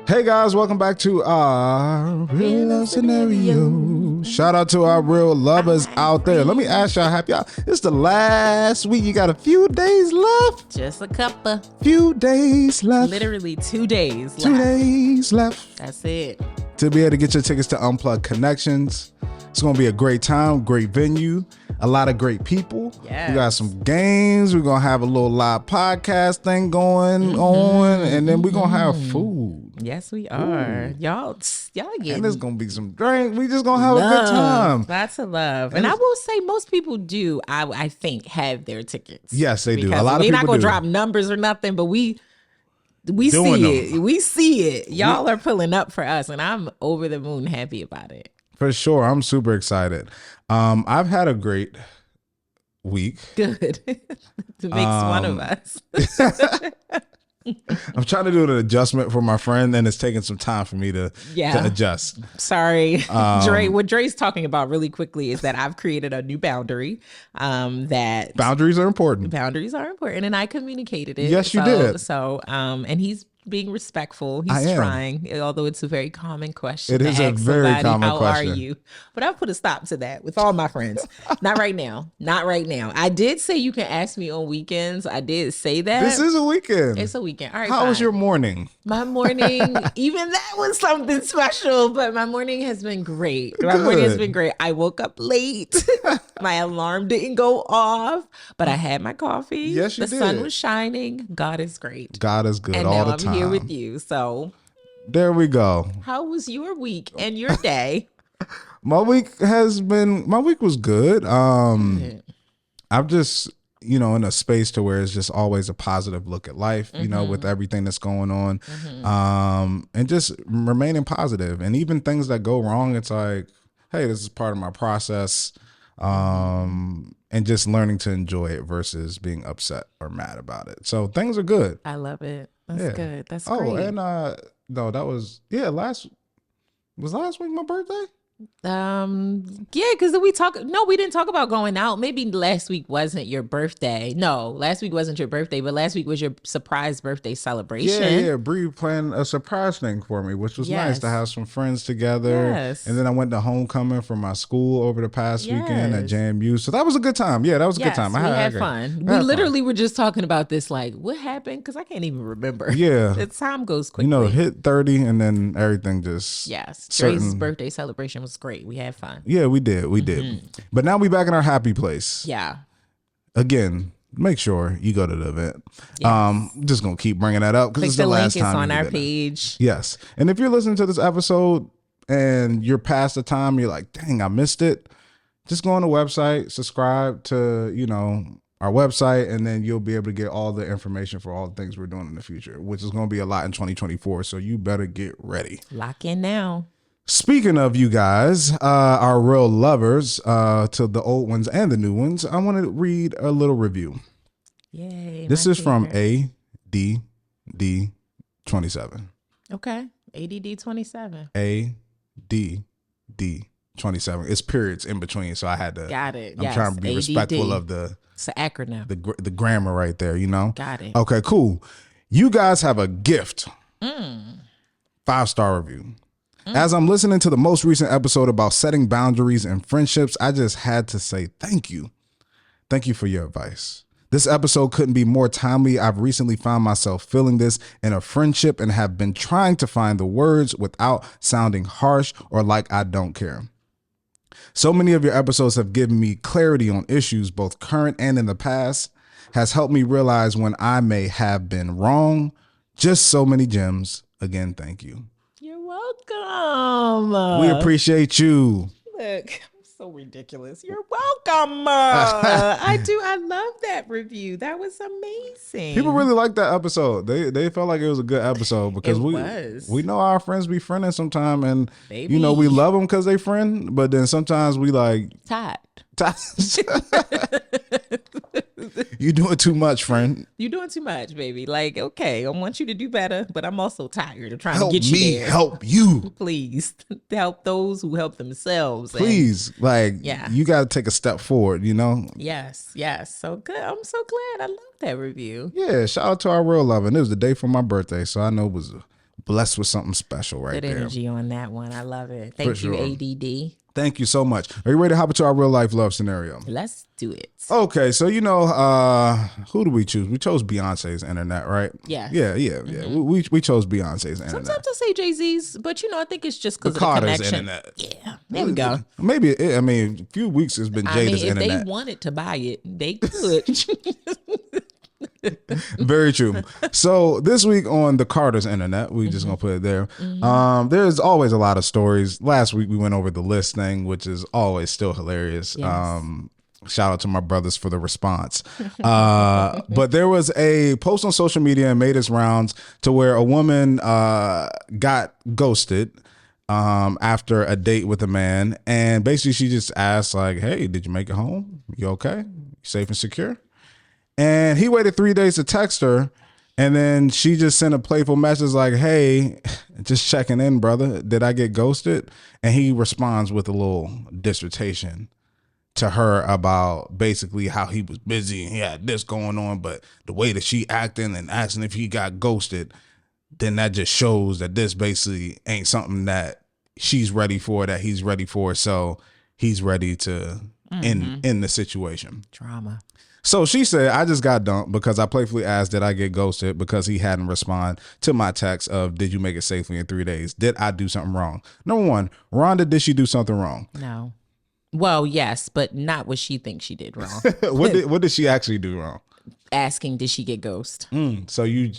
Hey guys, welcome back to our real love scenario. Shout out to our real lovers out there. Let me ask y'all, it's the last week. You got a few days left. Just a couple. Few days left. Literally 2 days left. 2 days left. That's it. To be able to get your tickets to Unplugged Connections. It's going to be a great time, great venue, a lot of great people. Yes. We got some games. We're going to have a little live podcast thing going on, and then we're going to have food. Yes, we are. Ooh. Y'all getting. And there's going to be some drink. We just going to have a good time. Lots of love. And I will say most people do, I think, have their tickets. Yes, they do. A lot of people do. We're not going to drop numbers or nothing, but we see it. We see it. Y'all are pulling up for us, and I'm over the moon happy about it. For sure. I'm super excited. I've had a great week. Good. It makes one of us. I'm trying to do an adjustment for my friend, and it's taking some time for me to adjust. Sorry. Dre, what Dre's talking about really quickly is that I've created a new boundary. That boundaries are important. Boundaries are important, and I communicated it. Yes, you did. So, and he's being respectful. He's trying, although it's a very common question. It is a very common question. How are you? But I've put a stop to that with all my friends. Not right now. Not right now. I did say you can ask me on weekends. I did say that. This is a weekend. It's a weekend. All right. How was your morning? My morning, even that was something special, but my morning has been great. My morning has been great. I woke up late. My alarm didn't go off, but I had my coffee. Yes, you did. The sun was shining. God is great. God is good and all now the time. I'm here with you. So there we go. How was your week and your day? My week was good. I'm just, in a space to where it's just always a positive look at life, with everything that's going on. And just remaining positive. And even things that go wrong, it's like, hey, this is part of my process. And just learning to enjoy it versus being upset or mad about it. So things are good. I love it. That's good. That's great. Oh, and no, that was last week my birthday? Because we didn't talk about going out. Maybe last week wasn't your birthday. No, last week wasn't your birthday, but last week was your surprise birthday celebration. Yeah. Bree planned a surprise thing for me, which was nice to have some friends together. Yes. And then I went to homecoming from my school over the past weekend at JMU. So that was a good time. Yeah, that was a good time. We had fun. We literally were just talking about this, like, what happened? Because I can't even remember. Yeah. The time goes quickly. Hit 30 and then everything just... Yes. Dre's birthday celebration was great. We had fun. Yeah, we did. But now we back in our happy place. Yeah. Again, make sure you go to the event. Yes. Just gonna keep bringing that up because it's the last time. Click the link. It's on our page. Yes. And if you're listening to this episode and you're past the time, you're like, dang, I missed it. Just go on the website, subscribe to, our website, and then you'll be able to get all the information for all the things we're doing in the future, which is going to be a lot in 2024. So you better get ready. Lock in now. Speaking of you guys, our real lovers, to the old ones and the new ones, I want to read a little review. Yay. This is from ADD27. Okay. ADD27. ADD27. It's periods in between, so I had to. Got it. I'm trying to be respectful of the. It's an acronym. The grammar right there, Got it. Okay, cool. You guys have a gift. 5-star review. As I'm listening to the most recent episode about setting boundaries in friendships, I just had to say thank you. Thank you for your advice. This episode couldn't be more timely. I've recently found myself feeling this in a friendship and have been trying to find the words without sounding harsh or like I don't care. So many of your episodes have given me clarity on issues, both current and in the past, has helped me realize when I may have been wrong. Just so many gems. Again, thank you. Welcome. We appreciate you. Look, I'm so ridiculous. You're welcome. I love that review. That was amazing. People really liked that episode. They felt like it was a good episode because we know our friends be friending sometime, and we love them because they friend, but then sometimes we like tired. You doing too much, friend. You're doing too much, baby. Like, okay, I want you to do better, but I'm also tired of trying to get you there. Help you. Please help those who help themselves. Please, you got to take a step forward, Yes. So good. I'm so glad. I love that review. Yeah, shout out to our real love. And it was the day for my birthday, so I know it was blessed with something special right Good there. energy on that one. I love it. Thank you, sure. ADD. Thank you so much. Are you ready to hop into our real life love scenario? Let's do it. Okay, so who do we choose? We chose Beyonce's internet, right? Yes. Yeah. We chose Beyonce's internet. Sometimes I say Jay-Z's, but I think it's just because of the Carter's connection. internet. Yeah, there we go. Maybe a few weeks has been Jada's if internet. they wanted to buy it, they could. Very true. So this week on the Carter's internet, we just gonna put it there. There's always a lot of stories. Last week we went over the list thing, which is always still hilarious. Yes. Shout out to my brothers for the response. But there was a post on social media and made its rounds to where a woman got ghosted after a date with a man, and basically she just asked like, "Hey, did you make it home? You okay? You safe and secure?" And he waited 3 days to text her, and then she just sent a playful message like, "Hey, just checking in, brother. Did I get ghosted?" And he responds with a little dissertation to her about basically how he was busy and he had this going on, but the way that she acting and asking if he got ghosted, then that just shows that this basically ain't something that she's ready for, that he's ready for. So he's ready to end the situation. Drama. So she said, "I just got dumped because I playfully asked, did I get ghosted because he hadn't responded to my text of, did you make it safely in 3 days? Did I do something wrong?" Number one, Rhonda, did she do something wrong? No. Well, yes, but not what she thinks she did wrong. What did she actually do wrong? Asking, did she get ghosted? So you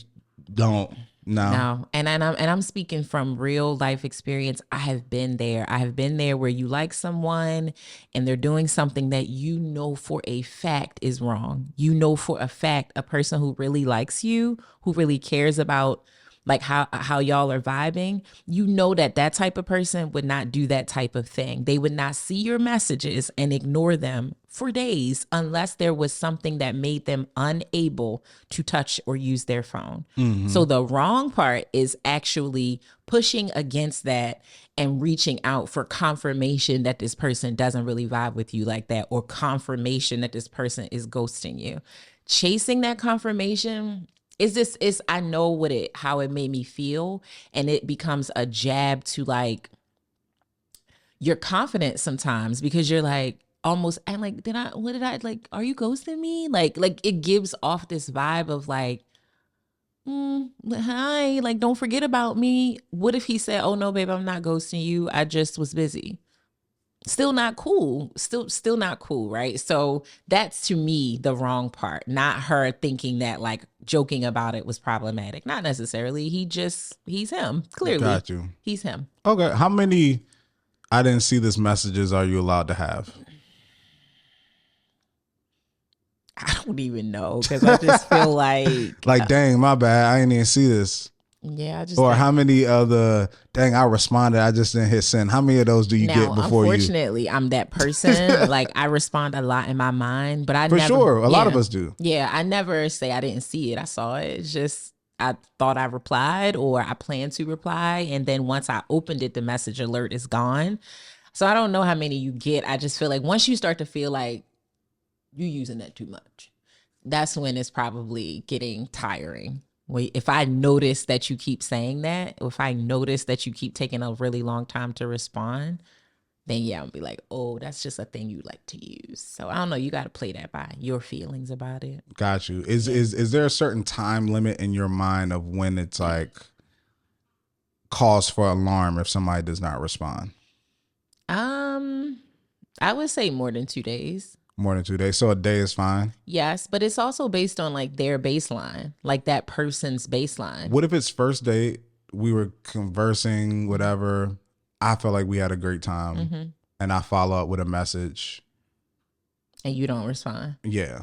don't know. No, and I'm speaking from real life experience. I have been there. I have been there where you like someone and they're doing something that you know for a fact is wrong. You know for a fact a person who really likes you, who really cares about like how y'all are vibing, you know that type of person would not do that type of thing. They would not see your messages and ignore them for days unless there was something that made them unable to touch or use their phone. So the wrong part is actually pushing against that and reaching out for confirmation that this person doesn't really vibe with you like that, or confirmation that this person is ghosting you. Chasing that confirmation is I know how it made me feel, and it becomes a jab to like your confidence sometimes, because you're like almost, and like, what did I like, are you ghosting me? Like it gives off this vibe of like, hi, like don't forget about me. What if he said, "Oh no, babe, I'm not ghosting you. I just was busy." Still not cool. Still not cool, right? So that's to me the wrong part, not her thinking that like joking about it was problematic. Not necessarily. He's him. Clearly. Got you. He's him. Okay. How many "I didn't see this" messages are you allowed to have? I don't even know, because I just feel like dang, my bad, I didn't even see this. Yeah, I just. Or how many of the "dang, I responded, I just didn't hit send"? How many of those do you get before you? Unfortunately, I'm that person. Like I respond a lot in my mind, but I For never. sure, a lot of us do. Yeah, I never say I didn't see it. I saw it. It's just I thought I replied, or I planned to reply, and then once I opened it, the message alert is gone. So I don't know how many you get. I just feel like once you start to feel like you using that too much, that's when it's probably getting tiring. Wait, if I notice that you keep saying that, or if I notice that you keep taking a really long time to respond, then yeah, I'll be like, oh, that's just a thing you like to use. So I don't know. You got to play that by your feelings about it. Got you. Is there a certain time limit in your mind of when it's like cause for alarm if somebody does not respond? I would say more than 2 days. More than 2 days. So a day is fine. Yes, but it's also based on like their baseline, like that person's baseline. What if it's first date, we were conversing, whatever, I felt like we had a great time, and I follow up with a message and you don't respond? Yeah.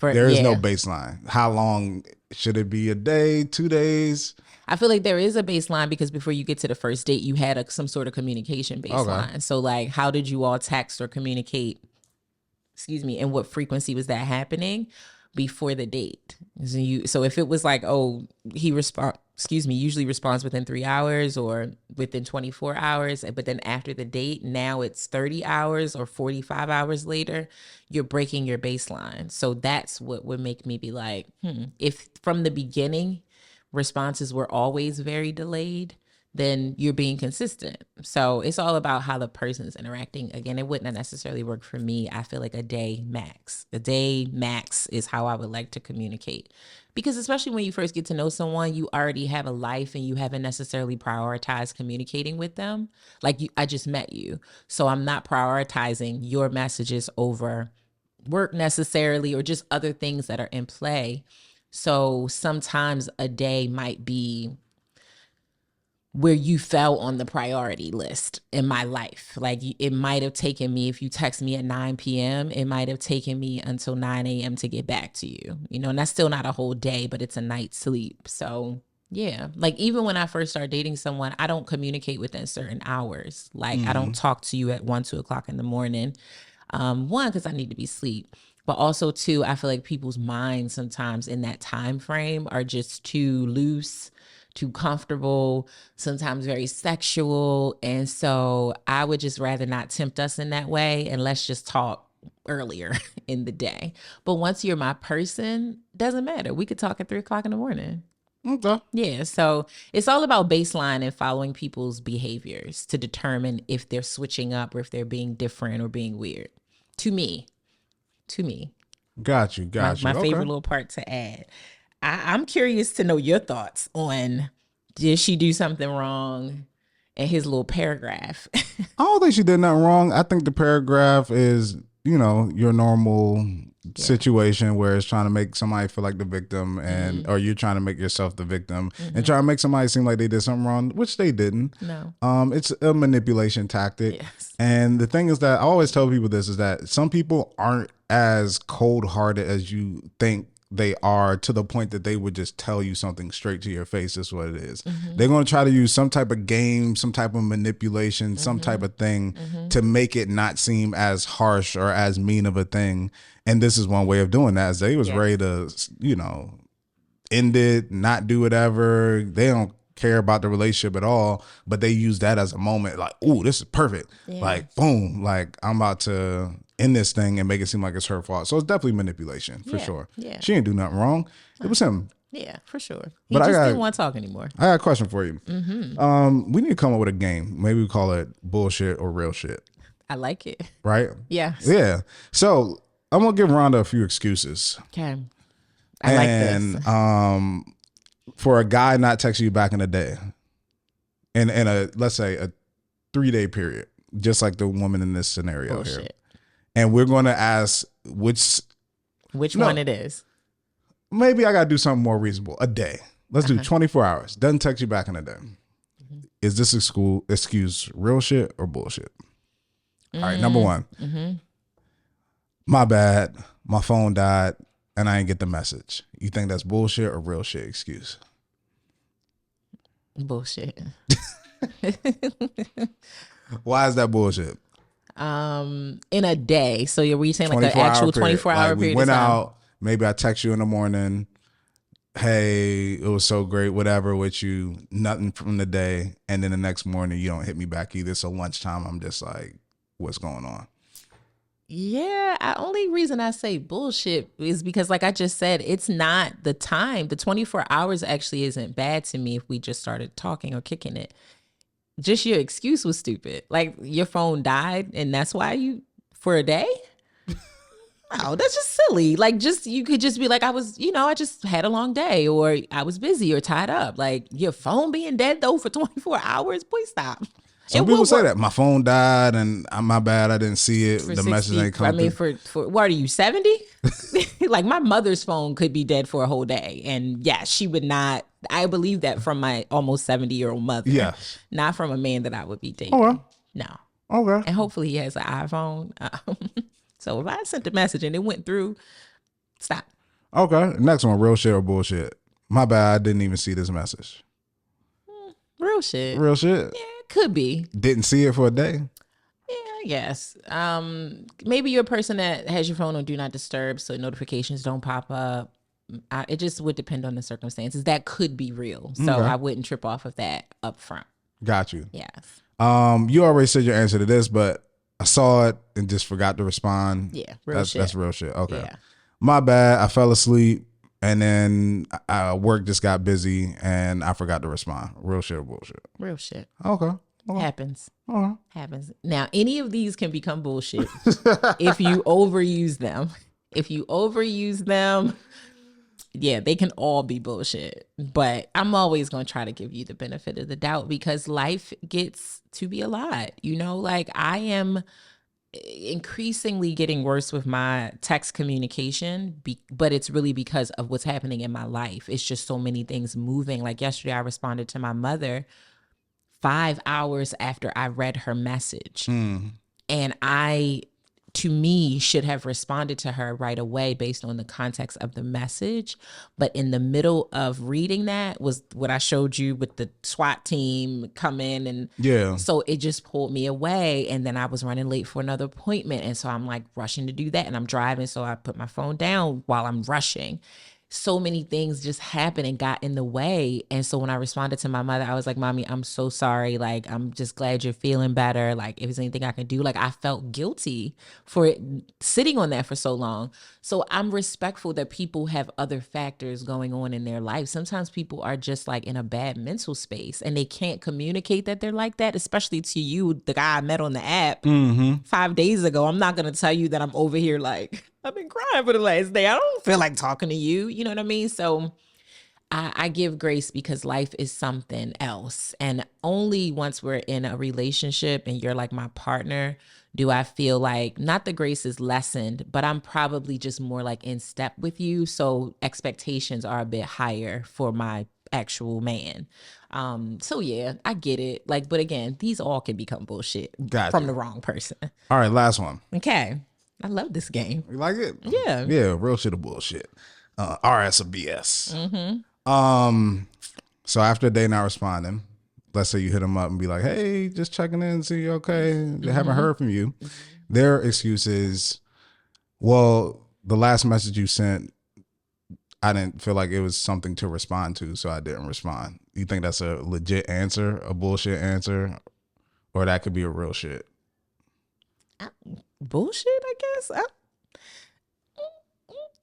There is no baseline. How long should it be? A day, 2 days? I feel like there is a baseline, because before you get to the first date, you had some sort of communication baseline. Okay. So like, how did you all text or communicate? And what frequency was that happening before the date? So if it was like, oh, he usually responds within 3 hours or within 24 hours, but then after the date, now it's 30 hours or 45 hours later, you're breaking your baseline. So that's what would make me be like, if from the beginning, responses were always very delayed, then you're being consistent. So it's all about how the person's interacting. Again, it wouldn't necessarily work for me. I feel like a day max. A day max is how I would like to communicate. Because especially when you first get to know someone, you already have a life and you haven't necessarily prioritized communicating with them. Like I just met you. So I'm not prioritizing your messages over work necessarily, or just other things that are in play. So sometimes a day might be where you fell on the priority list in my life. Like it might have taken me, if you text me at 9 p.m., it might have taken me until 9 a.m. to get back to you, and that's still not a whole day, but it's a night's sleep. So yeah, like even when I first started dating someone, I don't communicate within certain hours. Like I don't talk to you at 1, 2 o'clock in the morning. One, because I need to be asleep. But also, two, I feel like people's minds sometimes in that time frame are just too loose, too comfortable, sometimes very sexual. And so I would just rather not tempt us in that way, and let's just talk earlier in the day. But once you're my person, doesn't matter. We could talk at 3 o'clock in the morning. Okay. Yeah, so it's all about baseline and following people's behaviors to determine if they're switching up or if they're being different or being weird. To me. Got you. My favorite little part to add. I'm curious to know your thoughts on, did she do something wrong in his little paragraph? I don't think she did nothing wrong. I think the paragraph is, your normal situation where it's trying to make somebody feel like the victim, and or you're trying to make yourself the victim and trying to make somebody seem like they did something wrong, which they didn't. No. It's a manipulation tactic. Yes. And the thing is that I always tell people this, is that some people aren't as cold-hearted as you think they are, to the point that they would just tell you something straight to your face. Is what it is. They're going to try to use some type of game, some type of manipulation, some type of thing to make it not seem as harsh or as mean of a thing. And this is one way of doing that, is they was ready to, end it, not do whatever. They don't care about the relationship at all, but they use that as a moment like, ooh, this is perfect. Yeah. Like, boom, like I'm about to end this thing and make it seem like it's her fault. So it's definitely manipulation for sure. Yeah. She didn't do nothing wrong. It was him. Yeah, for sure. He just didn't want to talk anymore. I got a question for you. We need to come up with a game. Maybe we call it bullshit or real shit. I like it. Right? Yeah. Yeah. So I'm going to give Rhonda a few excuses. Okay. I like this. For a guy not texting you back in a day, in a, let's say, a 3-day period, just like the woman in this scenario here. And we're going to ask which one it is. Maybe I got to do something more reasonable. A day. Let's do 24 hours. Doesn't text you back in a day. Is this excuse real shit or bullshit? All right, number one. My bad. My phone died and I didn't get the message. You think that's bullshit or real shit excuse? Bullshit. Why is that bullshit? In a day. So you're saying like an actual 24-hour period? We went out. Maybe I text you in the morning. Hey, it was so great, whatever with you. Nothing from the day. And then the next morning, you don't hit me back either. So lunchtime, I'm just like, what's going on? Yeah, the only reason I say bullshit is because, like I just said, it's not the time. The 24 hours actually isn't bad to me if we just started talking or kicking it. Just your excuse was stupid. Like your phone died and that's why you, for a day? No, that's just silly. Like you could just be like, I just had a long day, or I was busy or tied up. Like your phone being dead though for 24 hours, please stop. Some people say that my phone died and my bad, I didn't see it. The message ain't come. I mean, for what are you, 70? Like my mother's phone could be dead for a whole day, and yeah, she would not. I believe that from my almost 70-year-old mother. Yeah, not from a man that I would be dating. Okay. No. Okay. And hopefully he has an iPhone. So if I sent a message and it went through, stop. Okay. Next one, real shit or bullshit? My bad, I didn't even see this message. Real shit. Real shit? Yeah. Could be. Didn't see it for a day? Yeah, I guess. Maybe you're a person that has your phone on Do Not Disturb so notifications don't pop up. It just would depend on the circumstances. That could be real. So I wouldn't trip off of that up front. Got you. Yes. You already said your answer to this, but I saw it and just forgot to respond. Yeah, real shit. That's real shit. Okay. Yeah. My bad. I fell asleep And then work just got busy and I forgot to respond. Real shit or bullshit? Real shit. Okay. Happens. Okay. Happens. Now, any of these can become bullshit if you overuse them. If you overuse them, yeah, they can all be bullshit. But I'm always going to try to give you the benefit of the doubt because life gets to be a lot. You know, like I am increasingly getting worse with my text communication, but it's really because of what's happening in my life. It's just so many things moving. Like yesterday, I responded to my mother 5 hours after I read her message. And to me, should have responded to her right away based on the context of the message. But in the middle of reading that was what I showed you with the SWAT team come in. And so it just pulled me away. And then I was running late for another appointment. And so I'm like rushing to do that. And I'm driving. So I put my phone down while I'm rushing. So many things just happened and got in the way. And so when I responded to my mother, I was like, Mommy, I'm so sorry. Like, I'm just glad you're feeling better. Like, if there's anything I can do, like, I felt guilty for sitting on that for so long. So I'm respectful that people have other factors going on in their life. Sometimes people are just like in a bad mental space and they can't communicate that they're like that, especially to you, the guy I met on the app 5 days ago. I'm not going to tell you that I'm over here like, I've been crying for the last day. I don't feel like talking to you. You know what I mean? So I give grace because life is something else. And only once we're in a relationship and you're like my partner, do I feel like not the grace is lessened, but I'm probably just more like in step with you. So expectations are a bit higher for my actual man. So yeah, I get it. Like, but again, these all can become bullshit from the wrong person. All right, last one. Okay. I love this game. You like it? Yeah. Yeah, real shit or bullshit. RS or BS. So after a day not responding, let's say you hit them up and be like, hey, just checking in, see you okay. They haven't heard from you. Their excuse is, well, the last message you sent, I didn't feel like it was something to respond to, so I didn't respond. You think that's a legit answer, a bullshit answer, or that could be a real shit? Bullshit, I guess.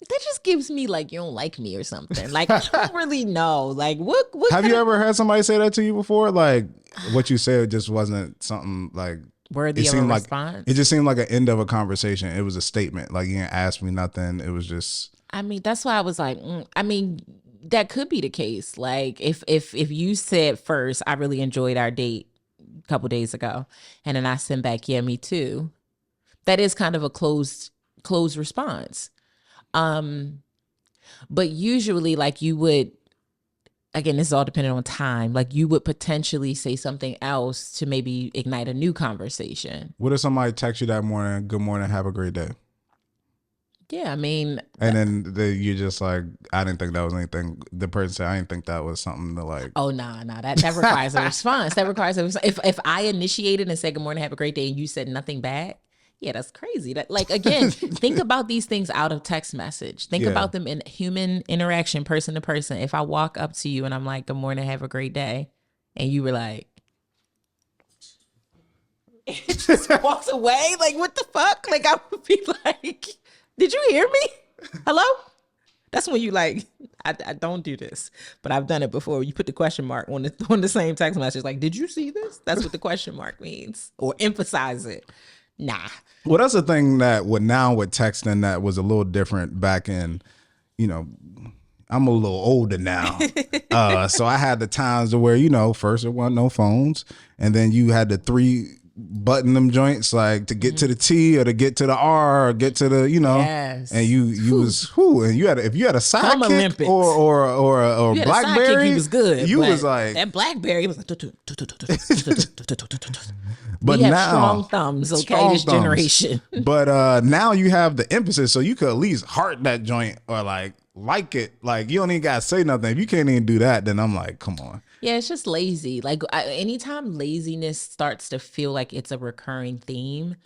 That just gives me like you don't like me or something. Like I don't really know. Like what have you ever had somebody say that to you before? Like what you said just wasn't something like worthy of a response. It just seemed like an end of a conversation. It was a statement. Like you didn't ask me nothing. It was just. I mean, that's why I was like, I mean, that could be the case. Like if you said first, I really enjoyed our date a couple days ago, and then I sent back, yeah, me too. That is kind of a closed response. But usually like you would, again, this is all dependent on time. Like you would potentially say something else to maybe ignite a new conversation. What if somebody texts you that morning, good morning, have a great day? Yeah, I mean. And then you're just like, I didn't think that was anything. The person said, I didn't think that was something to like. Oh, nah, that requires a response. That requires a response. If I initiated and said, good morning, have a great day, and you said nothing back. Yeah, that's crazy. That, like, again, think about these things out of text message. Think about them in human interaction, person to person. If I walk up to you and I'm like, good morning, have a great day. And you were like, it just walks away. Like, what the fuck? Like, I would be like, did you hear me? Hello? That's when you like, I don't do this, but I've done it before. You put the question mark on the same text message. Like, did you see this? That's what the question mark means. Or emphasize it. Nah. Well, that's the thing that with texting that was a little different back in, you know, I'm a little older now. So I had the times to where, you know, first there wasn't no phones. And then you had the 3 button them joints like to get to the T or to get to the R or get to the, you know, and you was and you had if you had a sidekick or you BlackBerry, he was good. You was like that BlackBerry was like. But we have now, strong thumbs, okay, this generation. But now you have the emphasis, so you could at least heart that joint or like it. Like you don't even gotta say nothing. If you can't even do that, then I'm like, come on. Yeah, it's just lazy. Like anytime laziness starts to feel like it's a recurring theme,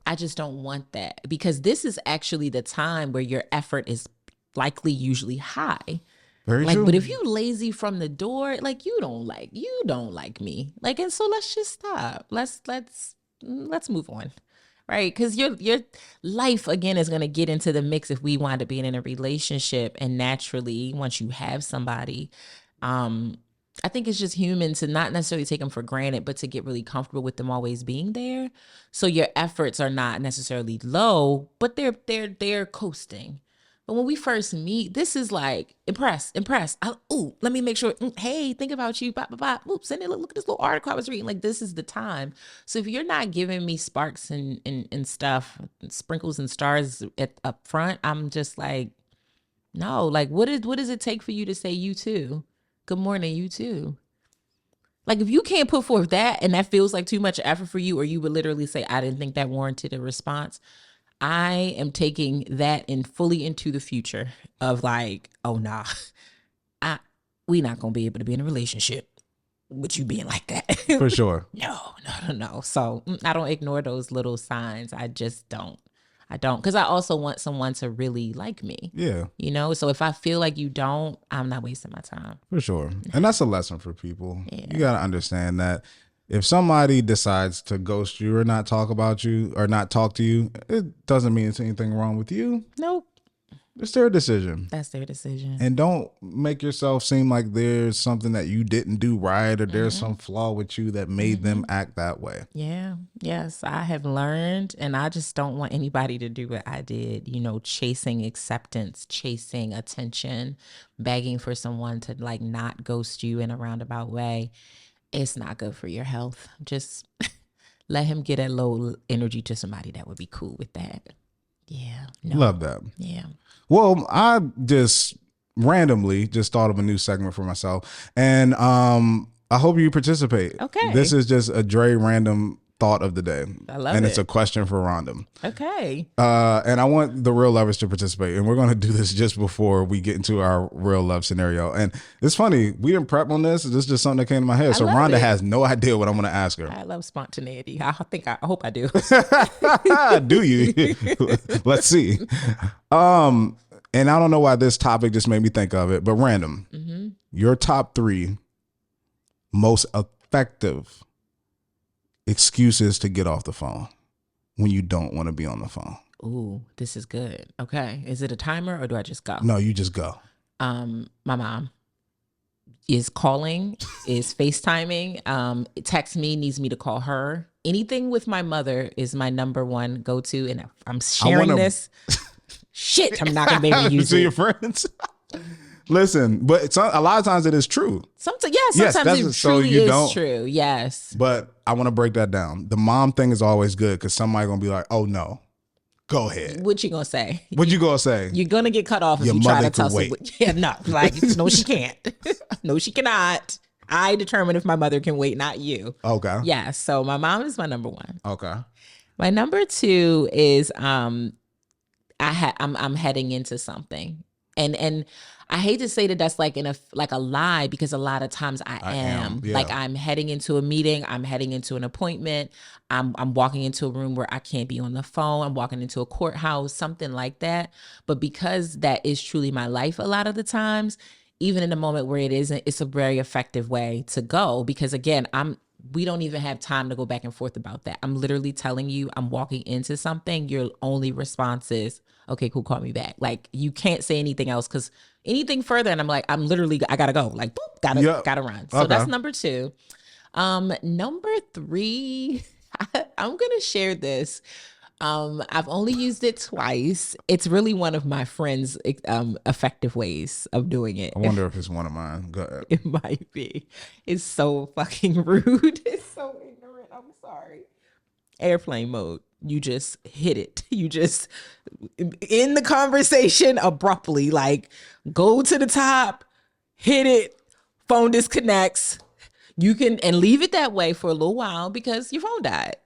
I just don't want that because this is actually the time where your effort is likely usually high. Very true. But if you lazy from the door, like you don't like me. Like, and so let's just stop. Let's move on. right? Because your life again is going to get into the mix if we wind up being in a relationship, and naturally, once you have somebody, I think it's just human to not necessarily take them for granted, but to get really comfortable with them always being there. So your efforts are not necessarily low, but they're coasting. But when we first meet, this is like impress. Ooh, let me make sure. Hey, think about you. Bop, bop, bop. Ooh, send it. Look at this little article I was reading. Like, this is the time. So if you're not giving me sparks and stuff, sprinkles and stars up front, I'm just like, no. Like, what does it take for you to say you too? Good morning, you too. Like, if you can't put forth that and that feels like too much effort for you, or you would literally say, I didn't think that warranted a response, I am taking that in fully into the future of like, oh nah, we not gonna be able to be in a relationship with you being like that. For sure. No. So I don't ignore those little signs. I just don't. Because I also want someone to really like me. Yeah. You know, so if I feel like you don't, I'm not wasting my time. For sure. And that's a lesson for people. Yeah. You got to understand that if somebody decides to ghost you or not talk about you or not talk to you, it doesn't mean it's anything wrong with you. Nope. It's their decision. That's their decision. And don't make yourself seem like there's something that you didn't do right or there's some flaw with you that made them act that way. Yeah. Yes, I have learned, and I just don't want anybody to do what I did, you know, chasing acceptance, chasing attention, begging for someone to like not ghost you in a roundabout way. It's not good for your health. Just let him get a low energy to somebody that would be cool with that. Yeah. No. Love that. Yeah. Well, I just randomly just thought of a new segment for myself, and I hope you participate. Okay. This is just a Dre random thought of the day. I love and it. It's a question for Rhonda. Okay. And I want the real lovers to participate, and we're going to do this just before we get into our real love scenario. And it's funny, we didn't prep on this. This is just something that came to my head. So Rhonda has no idea what I'm going to ask her. I love spontaneity. I hope I do. Do you? Let's see. And I don't know why this topic just made me think of it, but random. Mm-hmm. Your top 3 most effective excuses to get off the phone when you don't want to be on the phone. Ooh, this is good. Okay. Is it a timer or do I just go? No, you just go. My mom is calling, is FaceTiming, text me, needs me to call her. Anything with my mother is my number one go-to. And if I'm sharing this, shit, I'm not going to be able to use to it. your friends. Listen, but a lot of times it is true. Sometimes it truly is true. Yes. But I want to break that down. The mom thing is always good because somebody's going to be like, oh, no, go ahead. What you going to say? What you going to say? You're going to get cut off if you try to tell someone. Yeah, no. Like, no, she can't. No, she cannot. I determine if my mother can wait, not you. Okay. Yeah. So my mom is my number one. Okay. My number 2 is I'm heading into something. And I hate to say that that's like a lie, because a lot of times I am. Yeah. Like, I'm heading into a meeting, I'm heading into an appointment, I'm walking into a room where I can't be on the phone, I'm walking into a courthouse, something like that. But because that is truly my life a lot of the times, even in the moment where it isn't, it's a very effective way to go, because again, we don't even have time to go back and forth about that. I'm literally telling you, I'm walking into something. Your only response is, okay, cool, call me back. Like, you can't say anything else, because anything further, and I'm like, I gotta go. Like, boop, gotta run. So that's number 2. Number 3, I'm gonna share this. I've only used it twice. It's really one of my friends' effective ways of doing it. I wonder if it's one of mine. Go ahead. It might be. It's so fucking rude. It's so ignorant. I'm sorry. Airplane mode. You just hit it. You just end the conversation abruptly. Like, go to the top, hit it, phone disconnects. You can, and leave it that way for a little while, because your phone died.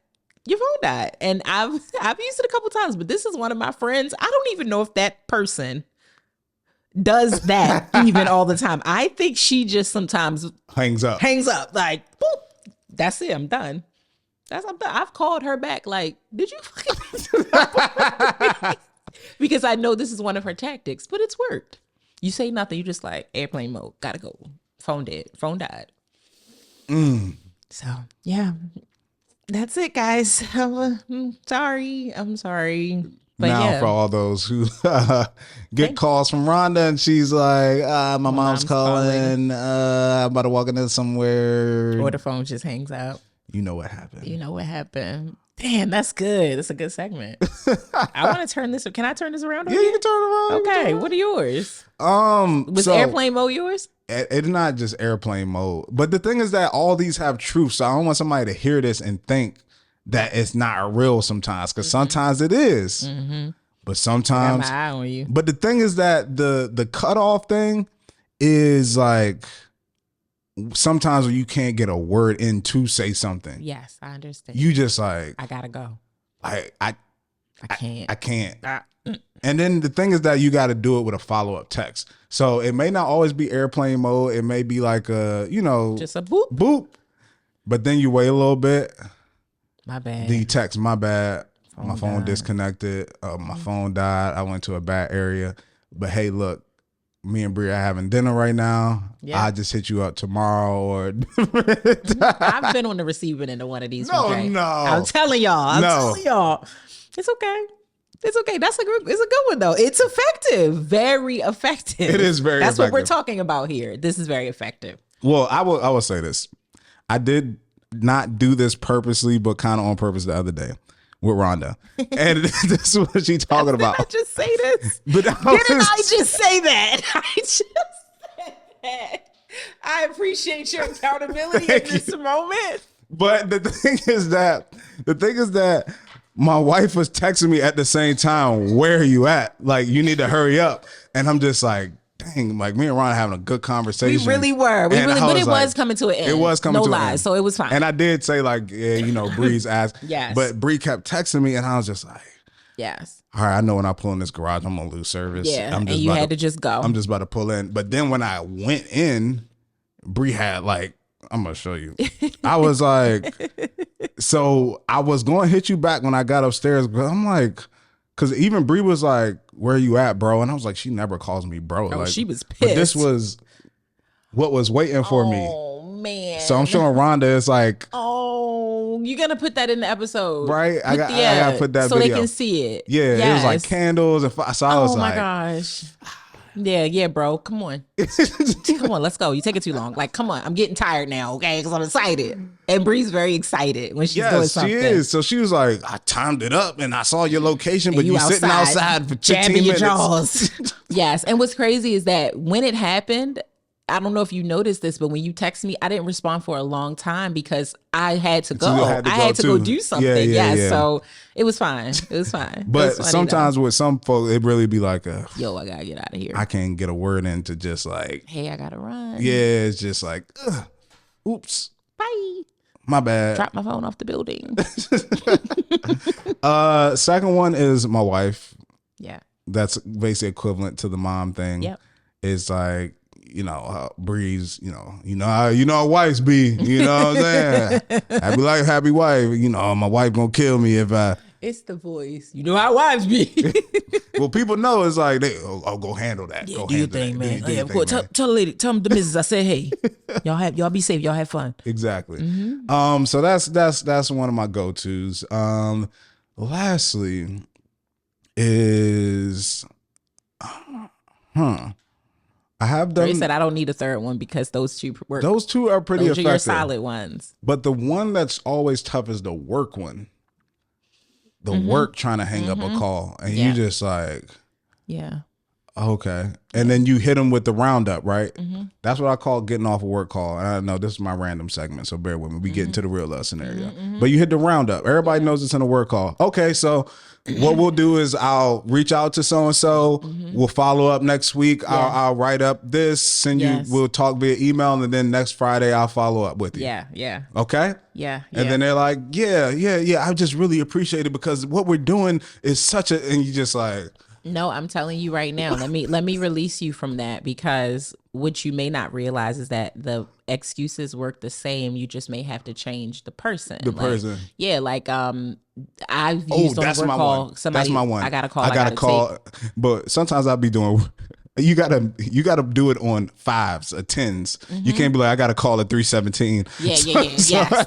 And I've used it a couple times, but this is one of my friends. I don't even know if that person does that even all the time. I think she just sometimes hangs up. Like, boop, that's it. I'm done. I'm done. I've called her back. Like, did you fucking because I know this is one of her tactics, but it's worked. You say nothing. You just like, airplane mode. Gotta go. Phone dead. Phone died. So yeah. That's it, guys. Sorry. I'm sorry. But Now yeah, for all those who get Thank- calls from Rhonda and she's like, my mom's mom's calling. calling. I'm about to walk into somewhere. or the phone just hangs out. You know what happened. You know what happened. Damn, that's good. That's a good segment. I want to turn this. Can I turn this around? Yeah, you can turn it around. Okay, what are yours? Was So airplane mode yours? it's not just airplane mode, but the thing is that all these have truth. So I don't want somebody to hear this and think that it's not real sometimes, because sometimes it is. But Got sometimes, my eye on you. but the thing is that the cutoff thing is like sometimes when you can't get a word in to say something, Yes, I understand. you just like I gotta go. I can't. I can't. Ah, And then the thing is that you got to do it with a follow-up text. So it may not always be airplane mode. It may be like a, just a boop. boop. But then you wait a little bit. My bad. Then you text, my bad. My phone died. disconnected. My phone died. I went to a bad area. But hey, look, me and Bria are having dinner right now. Yeah. I just hit you up tomorrow or I've been on the receiving end of one of these. No, from Jay. no. I'm telling y'all. It's okay. It's okay. It's a good one though. It's effective. Very effective. It is very That's what we're effective. talking about here. This is very effective. Well, I will say this. I did not do this purposely, but kind of on purpose the other day with Rhonda. And this is what she talking about. Did I just say this? But Didn't I just say that? I just said that. I appreciate your accountability in this moment. But the thing is that my wife was texting me at the same time, where are you at? Like, you need to hurry up. And I'm just like, dang, like me and Ron are having a good conversation. We really were. And I But it like, was coming to an end. It was coming no to an lies. end. So it was fine. And I did say like, yeah, Bree's asked. Yes. But Bree kept texting me and I was just like, yes. all right, I know when I pull in this garage, I'm going to lose service. Yeah. I'm And you had to just go. I'm just about to pull in. But then when I went in, Bree had like, I'm going to show you. I was like, so I was going to hit you back when I got upstairs, but I'm like, because even Bree was like, where you at, bro? And I was like, she never calls me bro. Oh, like, she was pissed. But this was what was waiting for me. Oh, man. So I'm showing Rhonda, it's like, Oh, you're going to put that in the episode. right? I got to put that so video. they can see it. Yeah, it was like candles. And so I was Oh, my like, gosh. Yeah, bro. Come on. Come on, let's go. You take it too long. Like, come on. I'm getting tired now, okay? Because I'm excited. And Bree's very excited when she's doing yes, something. she is. So she was like, I timed it up and I saw your location, but And you sitting outside for 15 jabbing your minutes. jaws. Yes. And what's crazy is that when it happened, I don't know if you noticed this, but when you text me, I didn't respond for a long time because I had to go. you had to I go had to too. go do something. Yeah, yeah, yes. yeah. So it was fine. It was fine. It But was funny, sometimes though. with some folks, it really be like, Yo, I gotta get out of here. I can't get a word in to just like, Hey, I gotta run. yeah, it's just like, oops, Bye. my bad. Drop my phone off the building. Second one is my wife. Yeah. That's basically equivalent to the mom thing. Yep. It's like, Breeze, how wives be, you know what I'm saying? Happy life, happy wife. My wife gonna kill me if I. It's the voice. You know how wives be. Well, people know it's like I'll go handle that. Yeah, go do your handle thing, that. man. Do Yeah, your of thing, course. man. Tell the lady, tell the missus I said, hey, y'all be safe. Y'all have fun. Exactly. Mm-hmm. So that's one of my go-tos. Lastly is I have Dre done said I don't need a third one because those two work. those two are pretty Those are effective. your solid ones. But the one that's always tough is the work one. The work trying to hang up a call and you Yeah. just like, Yeah. okay. And then you hit them with the roundup, right? That's what I call getting off a work call. And I know this is my random segment, so bear with me. We get into the real love scenario. But you hit the roundup. Everybody knows it's in a work call. Okay, so what we'll do is I'll reach out to so-and-so. We'll follow up next week. I'll write up this, send Yes. you, we'll talk via email, and then next Friday I'll follow up with you. Yeah. Yeah. Okay? Yeah. And then they're like, yeah. I just really appreciate it because what we're doing is such a, and you just like, No, I'm telling you right now. Let me release you from that because what you may not realize is that the excuses work the same. You just may have to change the person. The person. Yeah, like I've oh, used on that's work my call. one. Somebody, That's my one. I got a call. I got to call. But sometimes I'll be doing You gotta do it on 5s or 10s. You can't be like, I gotta call at 3:17. Yes.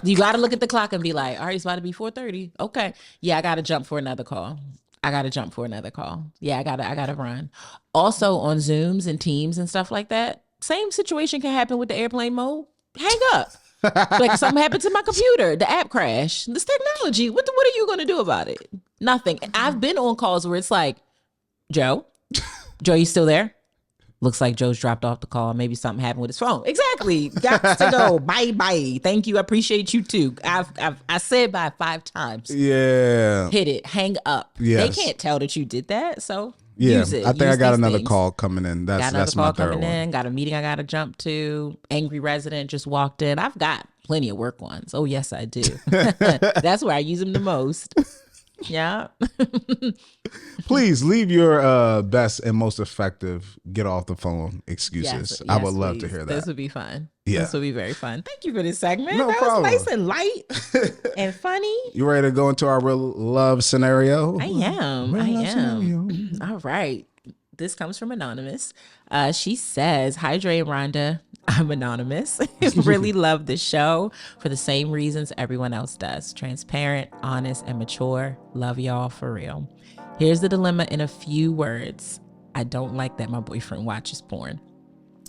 You gotta look at the clock and be like, all right, it's about to be 4:30. Okay. Yeah, I gotta jump for another call. Yeah, I gotta run. Also on Zooms and Teams and stuff like that, same situation can happen with the airplane mode. Hang up. Like something happened to my computer, the app crashed. This technology, what are you gonna do about it? Nothing. I've been on calls where it's like, Joe, you still there? Looks like Joe's dropped off the call. Maybe something happened with his phone. Exactly. Got to go. Bye. Thank you. I appreciate you too. I said bye 5 times. Yeah. Hit it. Hang up. Yes. They can't tell that you did that. So Yeah. use it. I think I got another things. call coming in. That's my third one. Got a meeting I got to jump to. Angry resident just walked in. I've got plenty of work ones. Oh, yes, I do. That's where I use them the most. Yeah. Please leave your best and most effective get off the phone excuses. I would love to hear that. This would be fun. Yeah. This would be very fun. Thank you for this segment. No that problem. was nice and light and funny. You ready to go into our real love scenario? I am. Real love scenario. All right. This comes from Anonymous. She says, hi, Dre and Rhonda. I'm Anonymous. Really love the show for the same reasons everyone else does. Transparent, honest, and mature. Love y'all for real. Here's the dilemma in a few words. I don't like that my boyfriend watches porn.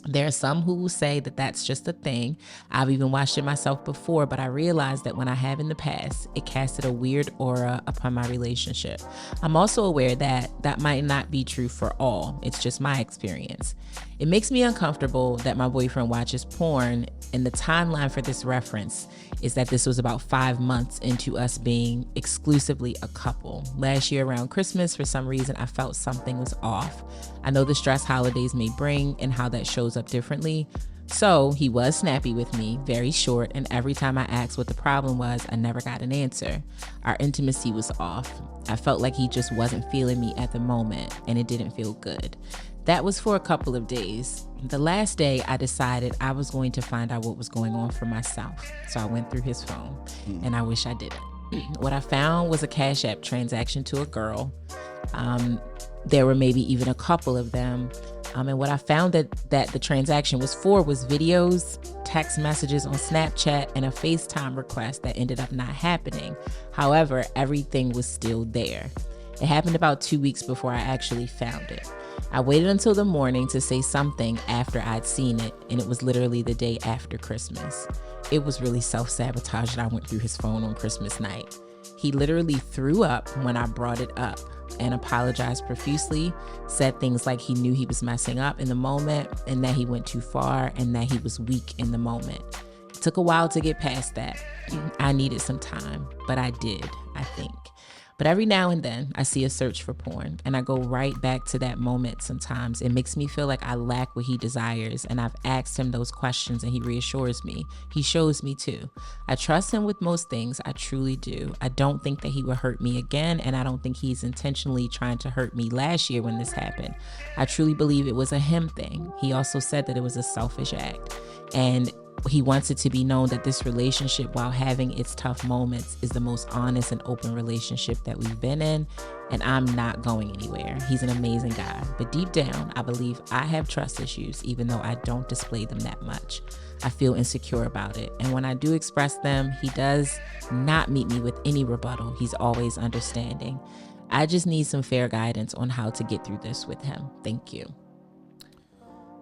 There are some who will say that that's just a thing. I've even watched it myself before, but I realized that when I have in the past, it casted a weird aura upon my relationship. I'm also aware that that might not be true for all. It's just my experience. It makes me uncomfortable that my boyfriend watches porn, and the timeline for this reference is that this was about 5 months into us being exclusively a couple. Last year around Christmas, for some reason, I felt something was off. I know the stress holidays may bring and how that shows up differently. So he was snappy with me, very short, and every time I asked what the problem was, I never got an answer. Our intimacy was off. I felt like he just wasn't feeling me at the moment, and it didn't feel good. That was for a couple of days. The last day, I decided I was going to find out what was going on for myself. So I went through his phone, and I wish I didn't. What I found was a Cash App transaction to a girl. There were maybe even a couple of them. And what I found that the transaction was for was videos, text messages on Snapchat, and a FaceTime request that ended up not happening. However, everything was still there. It happened about 2 weeks before I actually found it. I waited until the morning to say something after I'd seen it, and it was literally the day after Christmas. It was really self-sabotage that I went through his phone on Christmas night. He literally threw up when I brought it up and apologized profusely, said things like he knew he was messing up in the moment and that he went too far and that he was weak in the moment. It took a while to get past that. I needed some time, but I did, I think. But every now and then I see a search for porn and I go right back to that moment sometimes. It makes me feel like I lack what he desires, and I've asked him those questions and he reassures me. He shows me too. I trust him with most things, I truly do. I don't think that he will hurt me again, and I don't think he's intentionally trying to hurt me last year when this happened. I truly believe it was a him thing. He also said that it was a selfish act, and he wants it to be known that this relationship, while having its tough moments, is the most honest and open relationship that we've been in, and I'm not going anywhere. He's an amazing guy, but deep down, I believe I have trust issues, even though I don't display them that much. I feel insecure about it, and when I do express them, he does not meet me with any rebuttal. He's always understanding. I just need some fair guidance on how to get through this with him. Thank you.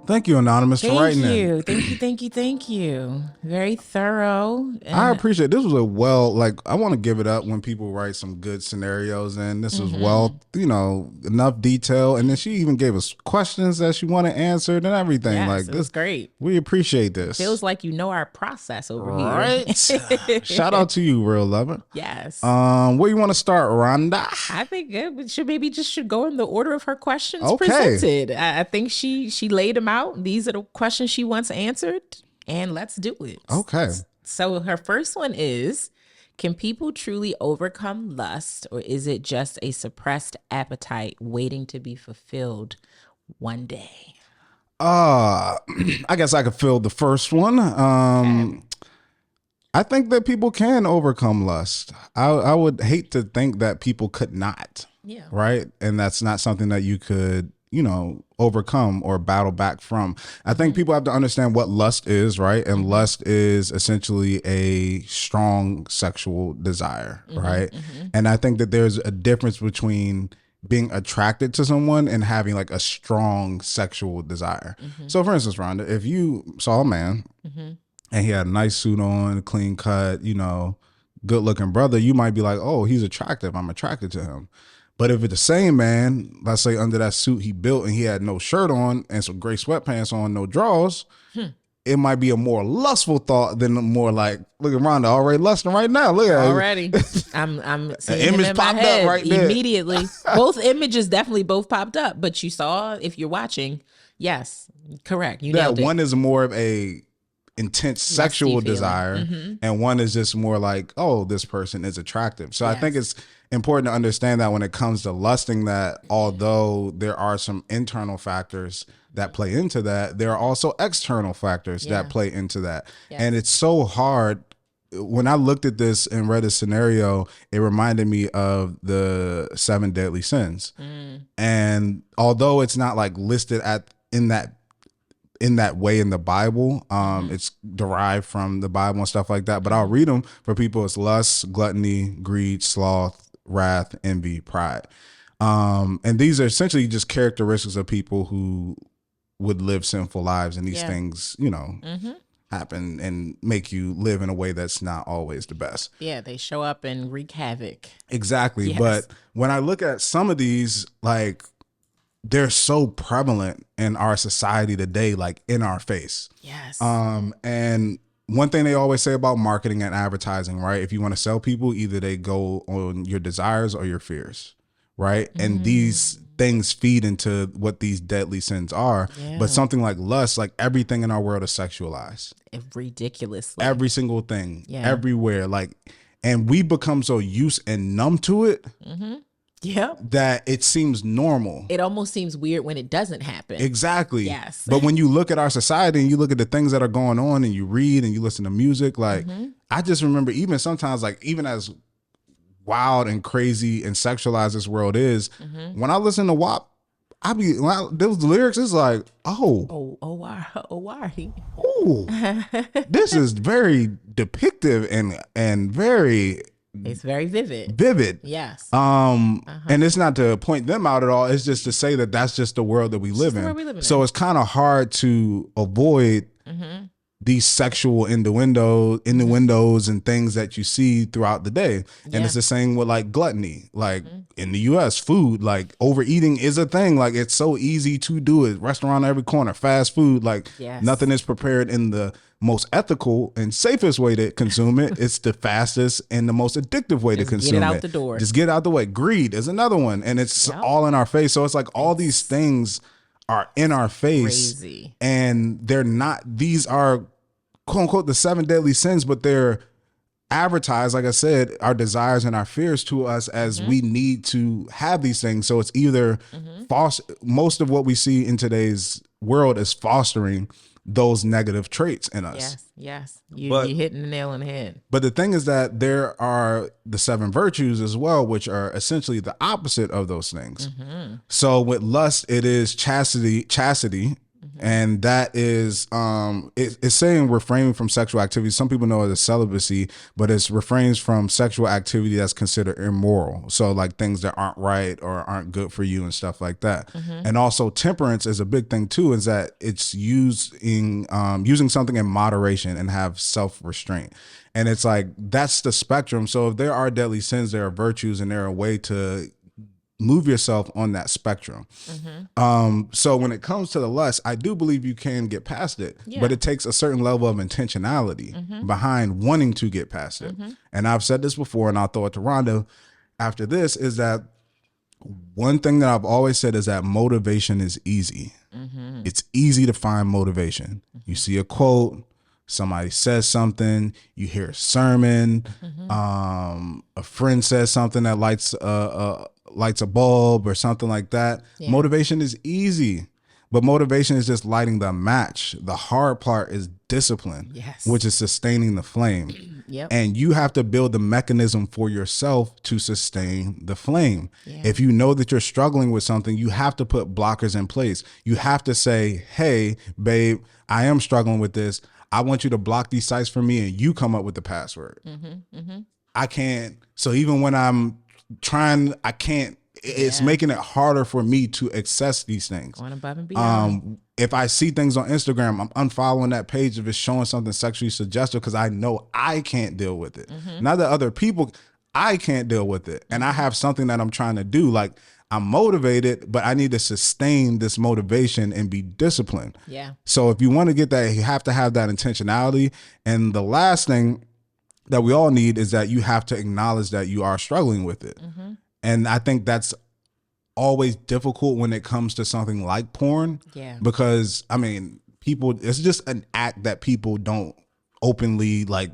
Thank you, Anonymous, for writing in. Thank you. Very thorough. I appreciate it. This was I want to give it up when people write some good scenarios, and this was enough detail. And then she even gave us questions that she wanted answered and everything. Yes, this is great. We appreciate this. Feels like you know our process over here. Right. Shout out to you, real lover. Yes. Where you want to start, Rhonda? I think it should go in the order of her questions Okay. presented. I think she laid them out. These are the questions she wants answered, and let's do it. Okay. So her first one is, can people truly overcome lust, or is it just a suppressed appetite waiting to be fulfilled one day? I guess I could fill the first one. Okay. I think that people can overcome lust. I would hate to think that people could not. Yeah. Right. And that's not something that you could, overcome or battle back from. I think people have to understand what lust is, right? And lust is essentially a strong sexual desire, right? And I think that there's a difference between being attracted to someone and having like a strong sexual desire. So for instance, Rhonda, if you saw a man and he had a nice suit on, clean cut, good looking brother, you might be like, oh, he's attractive. I'm attracted to him. But if it's the same man, let's say under that suit he built and he had no shirt on and some gray sweatpants on, no drawers, it might be a more lustful thought than more like, look at Rhonda already lusting right now. Look at already. I'm seeing him image in my popped up head right there. immediately. Both images definitely both popped up, but you saw, if you're watching, yes, correct. You nailed it. One is more of a intense sexual feeling. desire, and one is just more like, oh, this person is attractive. So I think it's important to understand that when it comes to lusting, that although there are some internal factors that play into that, there are also external factors that play into that. And it's so hard. When I looked at this and read a scenario, it reminded me of the 7 deadly sins. And although it's not like listed in that way in the Bible, it's derived from the Bible and stuff like that, but I'll read them for people. It's lust, gluttony, greed, sloth, wrath, envy, pride. And these are essentially just characteristics of people who would live sinful lives, and these things, happen and make you live in a way that's not always the best. Yeah, they show up and wreak havoc. Exactly. Yes. But when I look at some of these, like, they're so prevalent in our society today, like in our face. Yes. And one thing they always say about marketing and advertising, right? If you want to sell people, either they go on your desires or your fears, right? And these things feed into what these deadly sins are. But something like lust, like everything in our world is sexualized. Ridiculously. Every single thing, everywhere. Like, and we become so used and numb to it. That it seems normal. It almost seems weird when it doesn't happen. Exactly. Yes. But when you look at our society and you look at the things that are going on and you read and you listen to music, like I just remember even sometimes, like even as wild and crazy and sexualized this world is, when I listen to WAP, those lyrics, it's like, this is very depictive and very. It's very vivid. Yes. And it's not to point them out at all. It's just to say that that's just the world that we live in. So it's kind of hard to avoid these sexual innuendos and things that you see throughout the day. And it's the same with like gluttony. Like in the US, food, like overeating is a thing. Like it's so easy to do it. Restaurant on every corner, fast food, like nothing is prepared in the most ethical and safest way to consume it. It's the fastest and the most addictive way to consume it. Get it out the door. Just get out the way. Greed is another one. And it's all in our face. So it's like all these things are in our face. Crazy. And they're not, these are quote unquote the 7 deadly sins, but they're advertised, like I said, our desires and our fears to us as we need to have these things. So it's either most of what we see in today's world is fostering those negative traits in us. Yes. You're hitting the nail on the head. But the thing is that there are the 7 virtues as well, which are essentially the opposite of those things. So with lust, it is chastity, and that is it's saying refraining from sexual activity. Some people know it as celibacy, but it's refrains from sexual activity that's considered immoral. So like things that aren't right or aren't good for you and stuff like that. And also temperance is a big thing too, is that it's using something in moderation and have self-restraint. And it's like, that's the spectrum. So if there are deadly sins, there are virtues, and there are a way to move yourself on that spectrum. So when it comes to the lust, I do believe you can get past it, but it takes a certain level of intentionality behind wanting to get past it. And I've said this before, and I'll throw it to Rhonda after this, is that one thing that I've always said is that motivation is easy. It's easy to find motivation. You see a quote, somebody says something, you hear a sermon, a friend says something that lights a bulb or something like that. Motivation is easy. But motivation is just lighting the match. The hard part is discipline, Yes. which is sustaining the flame. Yep. And you have to build the mechanism for yourself to sustain the flame. Yeah. If you know that you're struggling with something, you have to put blockers in place. You have to say, hey, babe, I am struggling with this. I want you to block these sites for me, and you come up with the password. I can't. So even when I'm trying, I can't. It's making it harder for me to access these things. Going above and beyond. If I see things on Instagram, I'm unfollowing that page if it's showing something sexually suggestive, because I know I can't deal with it. Not that other people, I can't deal with it. And I have something that I'm trying to do. Like, I'm motivated, but I need to sustain this motivation and be disciplined. Yeah. So if you want to get that, you have to have that intentionality. And the last thing that we all need is that you have to acknowledge that you are struggling with it. And I think that's always difficult when it comes to something like porn. Yeah. Because, I mean, people, it's just an act that people don't openly like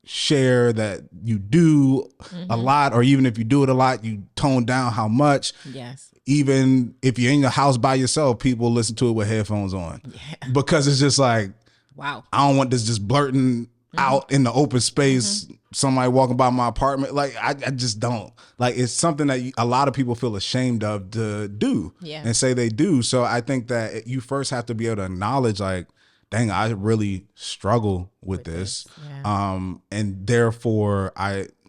share that you do a lot, or even if you do it a lot, you tone down how much. Yes. Even if you're in your house by yourself, people listen to it with headphones on. Yeah. Because it's just like, wow, I don't want this just blurting out in the open space, somebody walking by my apartment. Like, I just don't. Like, it's something that a lot of people feel ashamed of to do and say they do. So I think that you first have to be able to acknowledge, like, dang, I really struggle with this. Yeah. And therefore,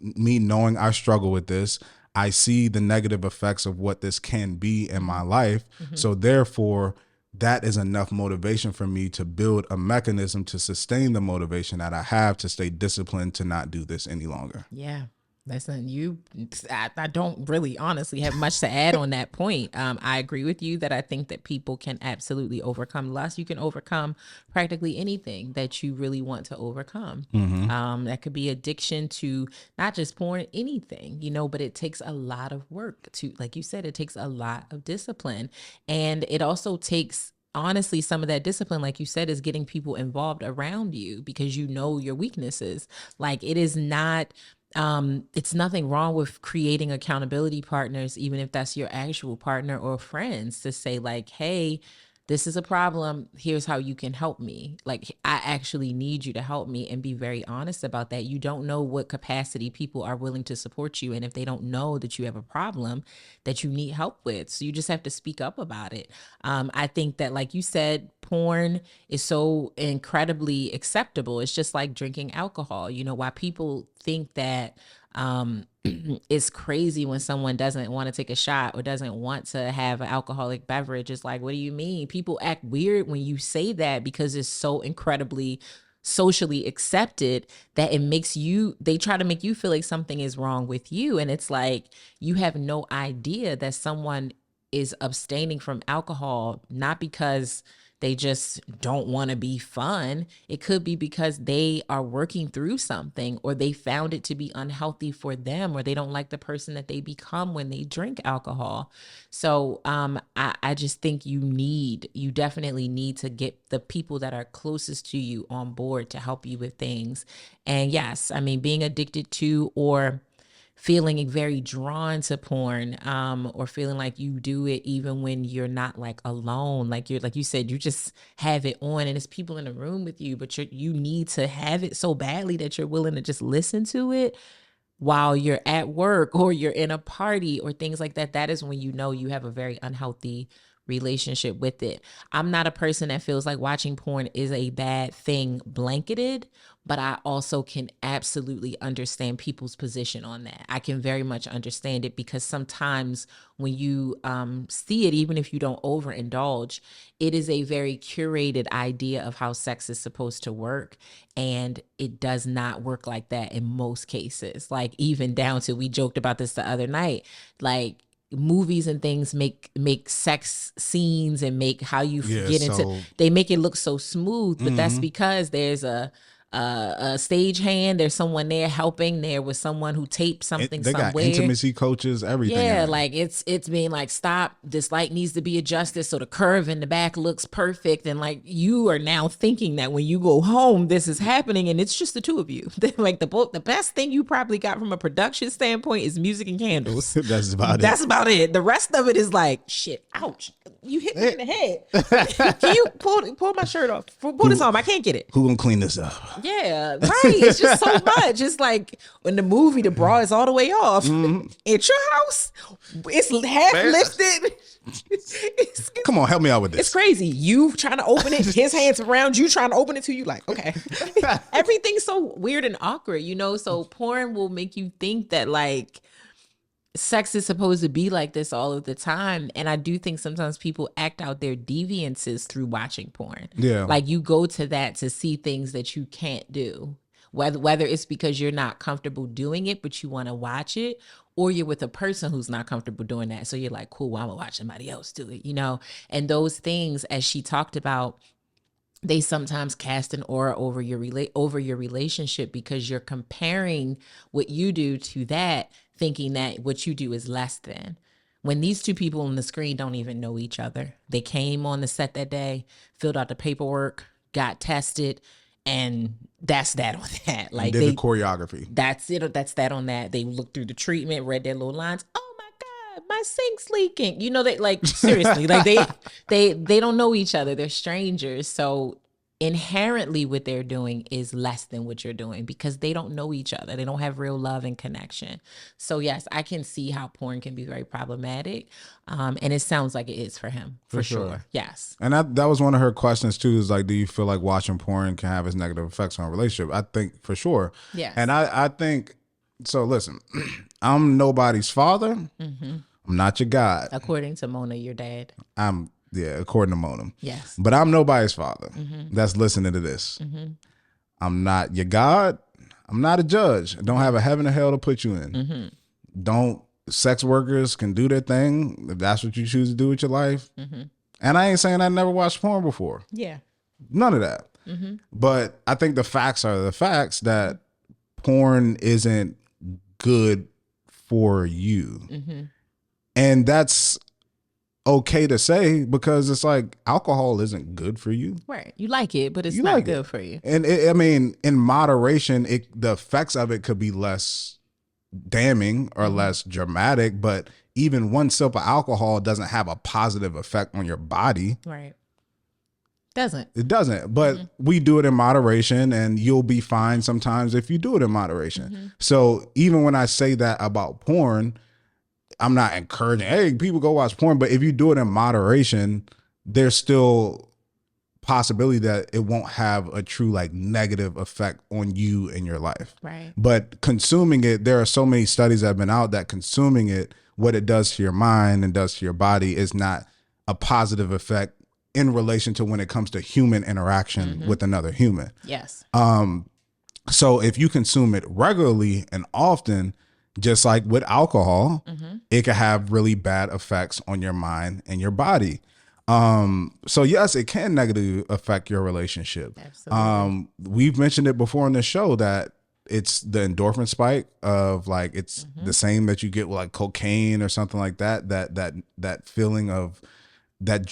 me knowing I struggle with this, I see the negative effects of what this can be in my life. So therefore, that is enough motivation for me to build a mechanism to sustain the motivation that I have to stay disciplined to not do this any longer. Yeah. Listen, I don't really honestly have much to add on that point. I agree with you that I think that people can absolutely overcome lust. You can overcome practically anything that you really want to overcome. That could be addiction to not just porn, anything, but it takes a lot of work to, like you said, it takes a lot of discipline. And it also takes, honestly, some of that discipline, like you said, is getting people involved around you because you know your weaknesses. Like, it is not... it's nothing wrong with creating accountability partners, even if that's your actual partner or friends, to say like, hey, this is a problem. Here's how you can help me. Like, I actually need you to help me, and be very honest about that. You don't know what capacity people are willing to support you. And if they don't know that you have a problem that you need help with, so you just have to speak up about it. I think that, like you said, porn is so incredibly acceptable. It's just like drinking alcohol. Why people think that it's crazy when someone doesn't want to take a shot or doesn't want to have an alcoholic beverage. It's like, what do you mean? People act weird when you say that because it's so incredibly socially accepted that they try to make you feel like something is wrong with you. And it's like, you have no idea that someone is abstaining from alcohol, not because they just don't want to be fun. It could be because they are working through something, or they found it to be unhealthy for them, or they don't like the person that they become when they drink alcohol. So I just think you definitely need to get the people that are closest to you on board to help you with things. And yes, I mean, being addicted to or feeling very drawn to porn, or feeling like you do it even when you're not like alone, like you said, you just have it on and it's people in the room with you, but you need to have it so badly that you're willing to just listen to it while you're at work or you're in a party or things like that. That is when you have a very unhealthy relationship with it. I'm not a person that feels like watching porn is a bad thing blanketed, but I also can absolutely understand people's position on that. I can very much understand it because sometimes when you see it, even if you don't overindulge, it is a very curated idea of how sex is supposed to work. And it does not work like that in most cases. Like, even down to, we joked about this the other night, like, movies and things make sex scenes and make how you get into, they make it look so smooth, but that's because there's a stage hand, there's someone there helping, there was someone who taped something they somewhere. Got intimacy coaches, everything. Yeah, like it's being like, stop, this light needs to be adjusted so the curve in the back looks perfect. And like, you are now thinking that when you go home, this is happening and it's just the two of you. Like, the best thing you probably got from a production standpoint is music and candles. That's about it. That's about it. The rest of it is like, shit, ouch. you hit me in the head. Can you pull my shirt off? Pull this on. I can't get it. Who gonna clean this up? Yeah, right. It's just so much. It's like in the movie, the bra is all the way off. At your house, it's half lifted. Come on, help me out with this. It's crazy. You trying to open it, his hands around you trying to open it too. You like, okay. Everything's so weird and awkward, you know? So porn will make you think that like sex is supposed to be like this all of the time. And I do think sometimes people act out their deviances through watching porn. Yeah. Like you go to that to see things that you can't do. Whether it's because you're not comfortable doing it, but you want to watch it, or you're with a person who's not comfortable doing that. So you're like, cool, well, I'm gonna watch somebody else do it, you know? And those things, as she talked about, they sometimes cast an aura over your relationship because you're comparing what you do to that, thinking that what you do is less than. When these two people on the screen don't even know each other. They came on the set that day, filled out the paperwork, got tested, and that's that on that. Like did the choreography. That's it. That's that on that. They looked through the treatment, read their little lines. Oh my God, my sink's leaking. You know, they like seriously, like they don't know each other. They're strangers. So inherently what they're doing is less than what you're doing because they don't know each other. They don't have real love and connection. So yes, I can see how porn can be very problematic. And it sounds like it is for him, for sure. Yes. And that was one of her questions too, is like, do you feel like watching porn can have its negative effects on a relationship? I think for sure. Yes. And I think, so listen, I'm nobody's father. Mm-hmm. I'm not your God. According to Mona, your dad. According to Mona. Yes. But I'm nobody's father Mm-hmm. that's listening to this. Mm-hmm. I'm not your God. I'm not a judge. I don't have a heaven or hell to put you in. Mm-hmm. Sex workers can do their thing if that's what you choose to do with your life. Mm-hmm. And I ain't saying I never watched porn before. Yeah. None of that. Mm-hmm. But I think the facts are the facts that porn isn't good for you. Mm-hmm. And that's okay to say because it's like alcohol isn't good for you. Right. You like it, but it's You not like good it. for you. And I mean, in moderation, the effects of it could be less damning or less dramatic, but even one sip of alcohol doesn't have a positive effect on your body. Right. Doesn't. It doesn't, but we do it in moderation and you'll be fine sometimes if you do it in moderation. So even when I say that about porn, I'm not encouraging, hey, people go watch porn, but if you do it in moderation, there's still possibility that it won't have a true like negative effect on you in your life. Right. But consuming it, there are so many studies that have been out that consuming it, what it does to your mind and does to your body is not a positive effect in relation to when it comes to human interaction with another human. Yes. So if you consume it regularly and often, just like with alcohol, it can have really bad effects on your mind and your body. So yes, it can negatively affect your relationship. Absolutely. We've mentioned it before on the show that it's the endorphin spike of like, it's the same that you get with like cocaine or something like that, that feeling of that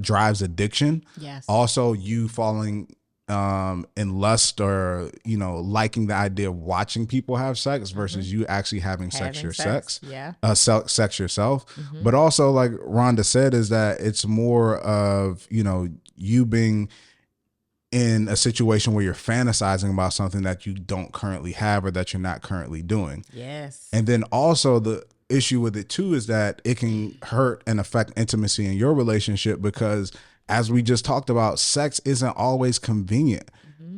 drives addiction. Yes. Also you falling in lust or, you know, liking the idea of watching people have sex versus you actually having sex yourself. Yeah. Sex yourself. But also like Rhonda said is that it's more of, you know, you being in a situation where you're fantasizing about something that you don't currently have or that you're not currently doing. Yes. And then also the issue with it too is that it can hurt and affect intimacy in your relationship because as we just talked about, sex isn't always convenient.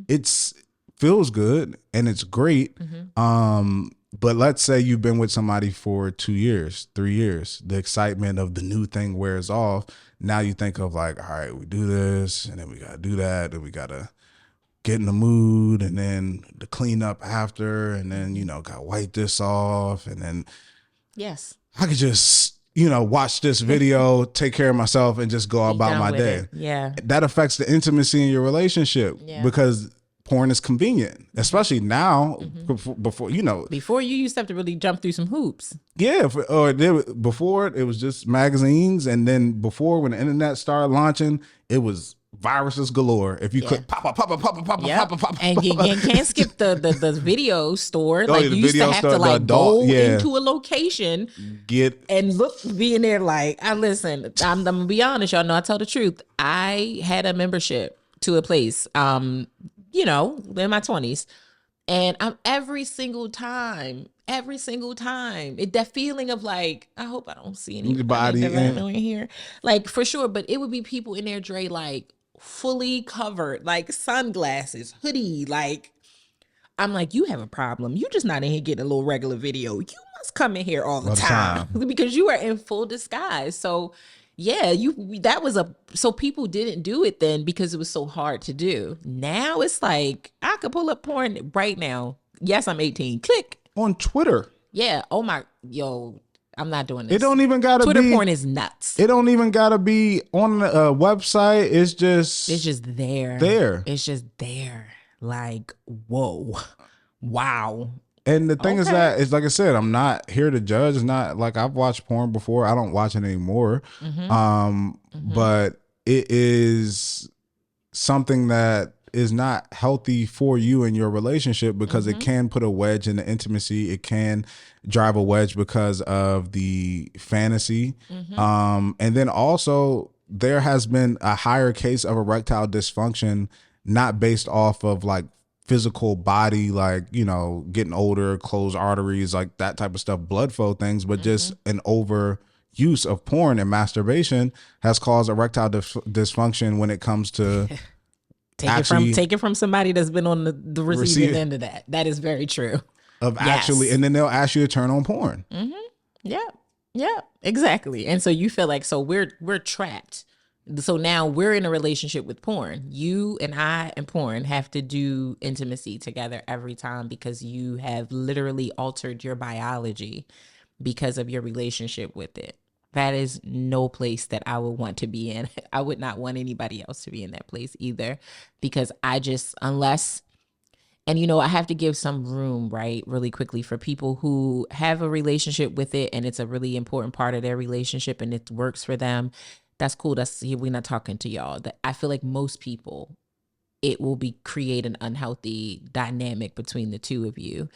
It's feels good and it's great. But let's say you've been with somebody for 2 years, 3 years. The excitement of the new thing wears off. Now you think of like, all right, we do this and then we got to do that. And we got to get in the mood and then the clean up after. And then, you know, got to wipe this off. And then yes, I could just, you know, watch this video, take care of myself and just go about my day. Yeah. That affects the intimacy in your relationship because porn is convenient, especially now before, you know. Before you used to have to really jump through some hoops. Yeah. Before it was just magazines. And then before when the internet started launching, it was viruses galore. If you click pop, and you can't skip the video store. Oh, Like yeah, the you used to video have store, to the like adult, go yeah. into a location and look, being there. Like, I listen. I'm gonna be honest, y'all know I tell the truth. I had a membership to a place, you know, in my 20s. And I'm every single time, that feeling of like, I hope I don't see anybody in here. Like, for sure. But it would be people in there, Dre, like fully covered, like sunglasses, hoodie. Like, I'm like, you have a problem. You just not in here getting a little regular video. You must come in here all the time because you are in full disguise. So yeah, so people didn't do it then because it was so hard to do. Now it's like, I could pull up porn right now. Yes, I'm 18. Click. On Twitter. Yeah. Oh my, I'm not doing this. It don't even gotta Twitter be. porn is nuts. It don't even gotta be on a website. It's just there. It's just there. Like, whoa. Wow. And the thing is that, it's like I said, I'm not here to judge. It's not like I've watched porn before. I don't watch it anymore. But it is something that is not healthy for you in your relationship because it can put a wedge in the intimacy. It can drive a wedge because of the fantasy. And then also there has been a higher case of erectile dysfunction, not based off of like physical body, like, you know, getting older, closed arteries, like that type of stuff, blood flow things, but just an overuse of porn and masturbation has caused erectile dysfunction when it comes to take it from somebody that's been on the receiving end of that. That is very true. And then they'll ask you to turn on porn. Yeah, exactly. And so you feel like, so we're trapped. So now we're in a relationship with porn. You and I and porn have to do intimacy together every time because you have literally altered your biology because of your relationship with it. That is no place that I would want to be in. I would not want anybody else to be in that place either, because and you know, I have to give some room, right, really quickly, for people who have a relationship with it and it's a really important part of their relationship and it works for them. That's cool. We're not talking to y'all. That I feel like most people, it will create an unhealthy dynamic between the two of you,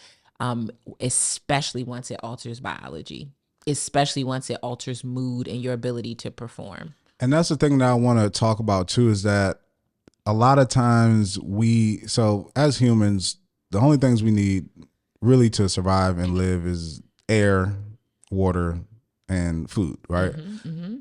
especially once it alters biology, especially once it alters mood and your ability to perform. And that's the thing that I want to talk about too, is that a lot of times so as humans, the only things we need really to survive and live is air, water, and food, right?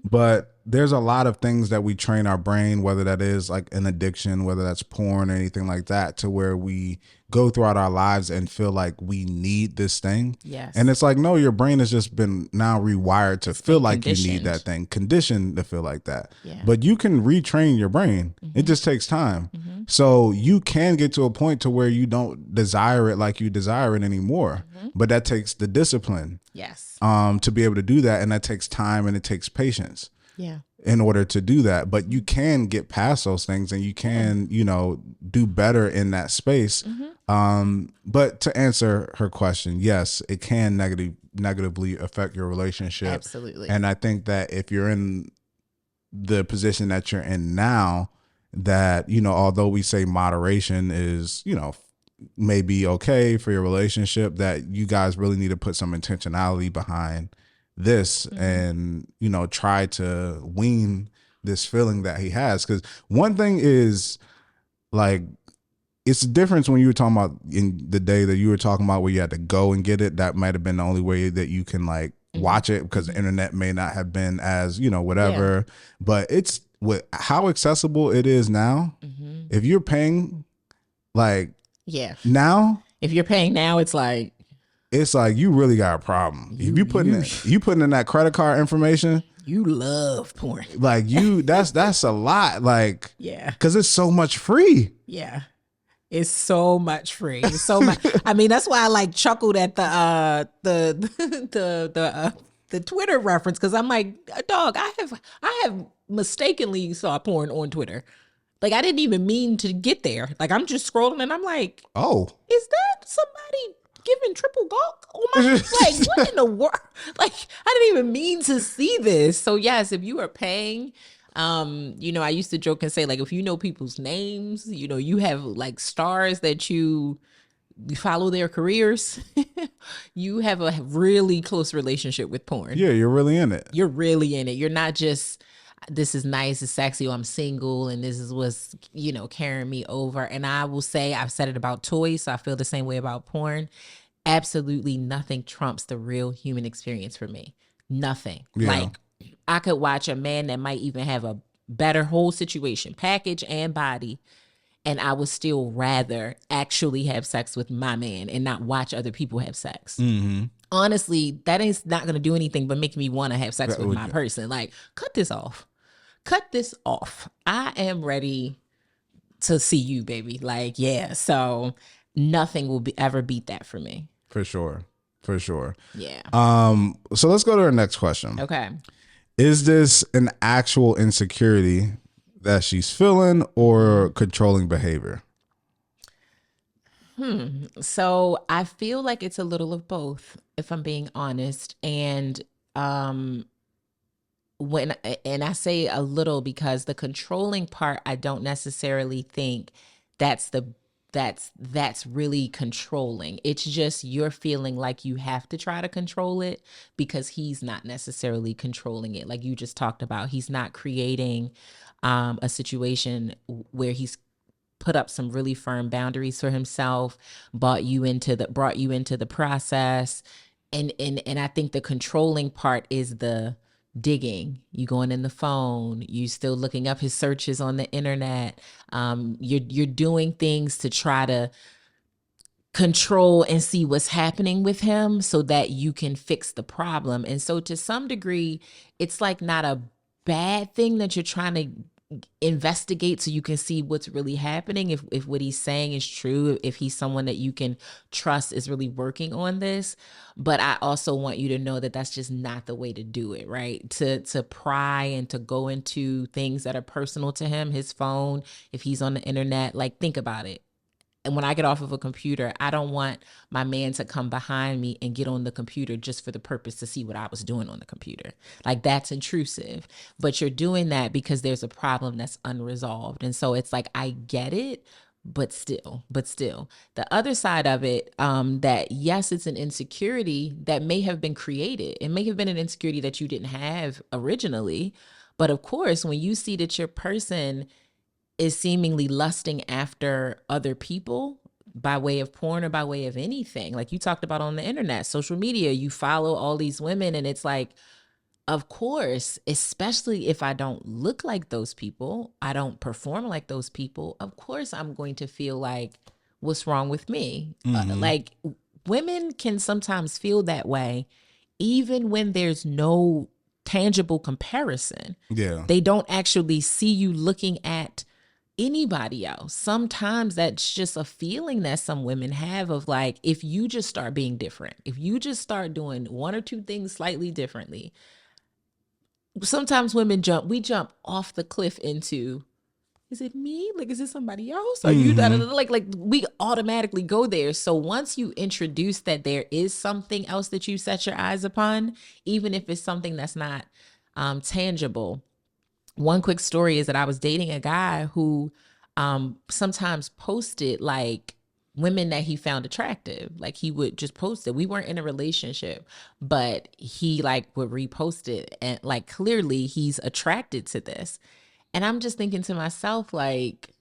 But there's a lot of things that we train our brain, whether that is like an addiction, whether that's porn or anything like that, to where we go throughout our lives and feel like we need this thing. Yes. And it's like, no, your brain has just been now rewired to feel like you need that thing, conditioned to feel like that. Yeah. But you can retrain your brain. It just takes time. So you can get to a point to where you don't desire it like you desire it anymore. But that takes the discipline. Yes. To be able to do that. And that takes time and it takes patience. Yeah. In order to do that. But you can get past those things and you can, you know, do better in that space. But to answer her question, yes, it can negatively affect your relationship. Absolutely. And I think that if you're in the position that you're in now, that, you know, although we say moderation is, you know, maybe okay for your relationship, that you guys really need to put some intentionality behind this and, you know, try to wean this feeling that he has. Because one thing is, like, it's a difference when you were talking about in the day that you were talking about where you had to go and get it. That might have been the only way that you can like watch it, because the internet may not have been as, you know, whatever. But it's with how accessible it is now. If you're paying, like, now, if you're paying now, it's like you really got a problem. If you putting in that credit card information, you love porn. Like that's a lot. Like, because it's so much free. Yeah. It's so much free. It's so much. I mean, that's why I like chuckled at the Twitter reference, because I'm like, dog, I have mistakenly saw porn on Twitter. Like, I didn't even mean to get there. Like, I'm just scrolling and I'm like, oh, is that somebody giving triple gawk? Oh my, like, what in the world? Like, I didn't even mean to see this. So yes, if you are paying, I used to joke and say, like, if you know people's names, you have like stars that you follow their careers, you have a really close relationship with porn. Yeah, you're really in it. You're really in it. You're not just, this is nice, it's sexy, or I'm single and this is what's, carrying me over. And I will say, I've said it about toys, so I feel the same way about porn. Absolutely nothing trumps the real human experience for me. Nothing. Yeah. Like, I could watch a man that might even have a better whole situation, package and body, and I would still rather actually have sex with my man and not watch other people have sex. Mm-hmm. Honestly, that is not going to do anything but make me want to have sex with my person. Like, cut this off. Cut this off. I am ready to see you, baby. Like, yeah. So nothing will ever beat that for me. For sure. Yeah. So let's go to our next question. Okay. Is this an actual insecurity that she's feeling or controlling behavior? So I feel like it's a little of both, if I'm being honest. And when I say a little because the controlling part, I don't necessarily think that's really controlling. It's just you're feeling like you have to try to control it because he's not necessarily controlling it. Like you just talked about, he's not creating a situation where he's put up some really firm boundaries for himself, brought you into the process. And I think the controlling part is the digging. You going in the phone, you still looking up his searches on the internet. You're doing things to try to control and see what's happening with him so that you can fix the problem. And so to some degree, it's like not a bad thing that you're trying to investigate so you can see what's really happening, if what he's saying is true, if he's someone that you can trust is really working on this. But I also want you to know that that's just not the way to do it, right? To pry and to go into things that are personal to him, his phone, if he's on the internet, like think about it. And when I get off of a computer, I don't want my man to come behind me and get on the computer just for the purpose to see what I was doing on the computer. Like that's intrusive. But you're doing that because there's a problem that's unresolved. And so it's like, I get it, but still. The other side of it, that yes, it's an insecurity that may have been created. It may have been an insecurity that you didn't have originally. But of course, when you see that your person is seemingly lusting after other people by way of porn or by way of anything, like you talked about on the internet, social media, you follow all these women and it's like, of course, especially if I don't look like those people, I don't perform like those people, of course I'm going to feel like, what's wrong with me? Like women can sometimes feel that way even when there's no tangible comparison. Yeah. They don't actually see you looking at anybody else. Sometimes that's just a feeling that some women have of like, if you just start being different, if you just start doing one or two things slightly differently, sometimes women jump off the cliff into, is it me? Like, is it somebody else? Are you like we automatically go there. So once you introduce that there is something else that you set your eyes upon, even if it's something that's not tangible. One quick story is that I was dating a guy who sometimes posted like women that he found attractive. Like he would just post it. We weren't in a relationship, but he like would repost it. And like clearly he's attracted to this. And I'm just thinking to myself, like,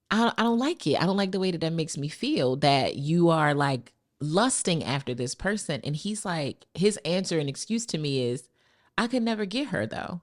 I don't like it. I don't like the way that makes me feel, that you are like lusting after this person. And he's like, his answer and excuse to me is, I could never get her though.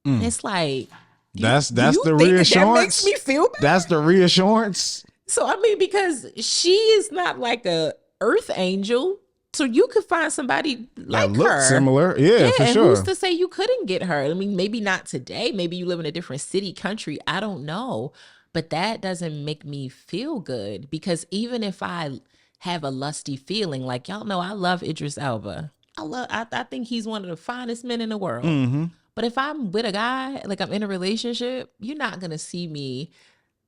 And it's like, that's the reassurance. That makes me feel better? That's the reassurance. So I mean, because she is not like a earth angel, so you could find somebody like that look her, similar. Yeah, for and sure. who's to say you couldn't get her? I mean, maybe not today. Maybe you live in a different city, country. I don't know, but that doesn't make me feel good, because even if I have a lusty feeling, like y'all know, I love Idris Elba. I think he's one of the finest men in the world. Mm-hmm. But if I'm with a guy, like I'm in a relationship, you're not going to see me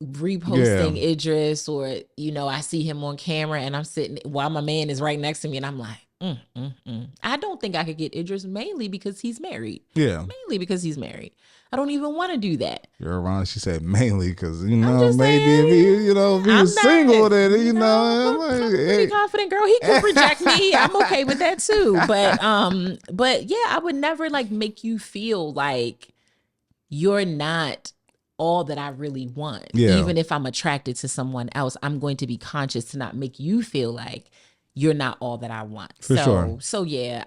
reposting Idris, or, I see him on camera and I'm sitting while my man is right next to me and I'm like, I don't think I could get Idris mainly because he's married. Yeah. Mainly because he's married. I don't even want to do that. You're around. She said mainly because, just maybe if saying, he, if he I'm was single, then, I'm pretty confident, girl. He can reject me. I'm okay with that too. But yeah, I would never like make you feel like you're not all that I really want. Yeah. Even if I'm attracted to someone else, I'm going to be conscious to not make you feel like you're not all that I want. For sure. So yeah,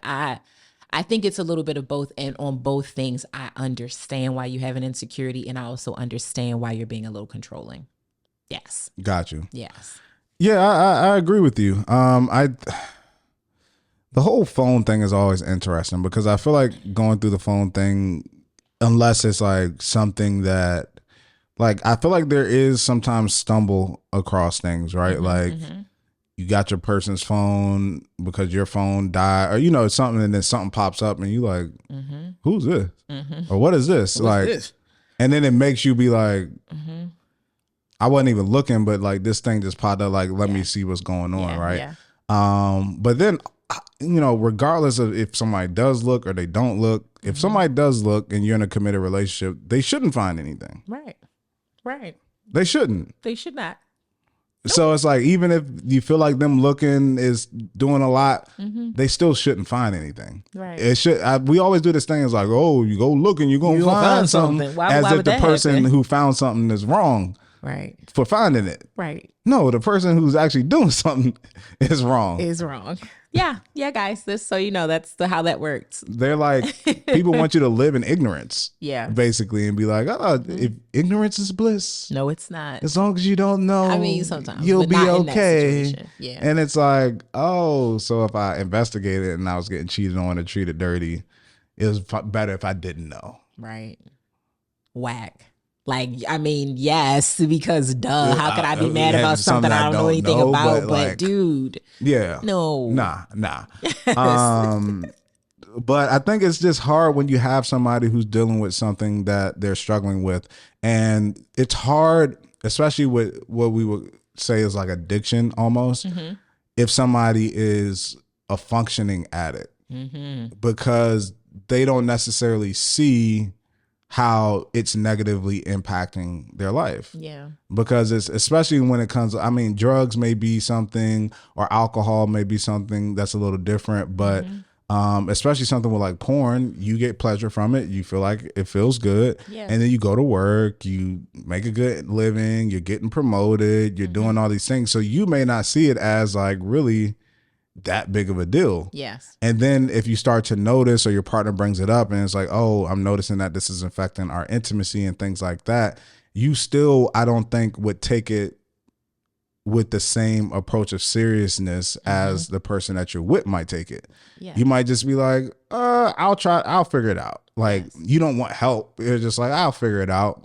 I think it's a little bit of both. And on both things, I understand why you have an insecurity, and I also understand why you're being a little controlling. Yes. Got you. Yes. Yeah, I agree with you. The whole phone thing is always interesting because I feel like going through the phone thing, unless it's like something that, like, I feel like there is sometimes stumble across things, right? Like you got your person's phone because your phone died, or something, and then something pops up and you like, who's this? Or what is this? What's this? And then it makes you be like, I wasn't even looking, but like this thing just popped up, like, let me see what's going on, right? Yeah. But then, regardless of if somebody does look or they don't look, if somebody does look and you're in a committed relationship, they shouldn't find anything. Right. They shouldn't. They should not. So it's like, even if you feel like them looking is doing a lot, they still shouldn't find anything. Right. It should. We always do this thing. It's like, oh, you go looking, you're gonna find something. Why as if would the that person happen? who found something is wrong. Right. For finding it. Right. No, the person who's actually doing something is wrong. Is wrong. Yeah, guys. This, so that's how that works. They're like, people want you to live in ignorance. Yeah. Basically, and be like, oh, if ignorance is bliss. No, it's not. As long as you don't know, I mean, sometimes you'll but be not in that okay. situation. Yeah. And it's like, oh, so if I investigated and I was getting cheated on and treated dirty, it was better if I didn't know. Right. Whack. Like, I mean, yes, because duh, how could I be mad about something I don't know anything about? But like, dude, yeah, no, nah. But I think it's just hard when you have somebody who's dealing with something that they're struggling with, and it's hard, especially with what we would say is like addiction almost. If somebody is a functioning addict, because they don't necessarily see how it's negatively impacting their life. Yeah. Because it's, especially when it comes, I mean, drugs may be something, or alcohol may be something that's a little different, but especially something with like porn, you get pleasure from it. You feel like it feels good. Yeah. And then you go to work, you make a good living, you're getting promoted, you're doing all these things. So you may not see it as like really that big of a deal. Yes. And then if you start to notice, or your partner brings it up and it's like, oh, I'm noticing that this is affecting our intimacy and things like that, you still, I don't think, would take it with the same approach of seriousness as the person that you're with might take it. Yeah. You might just be like, I'll figure it out. Like, you don't want help. You're just like, I'll figure it out.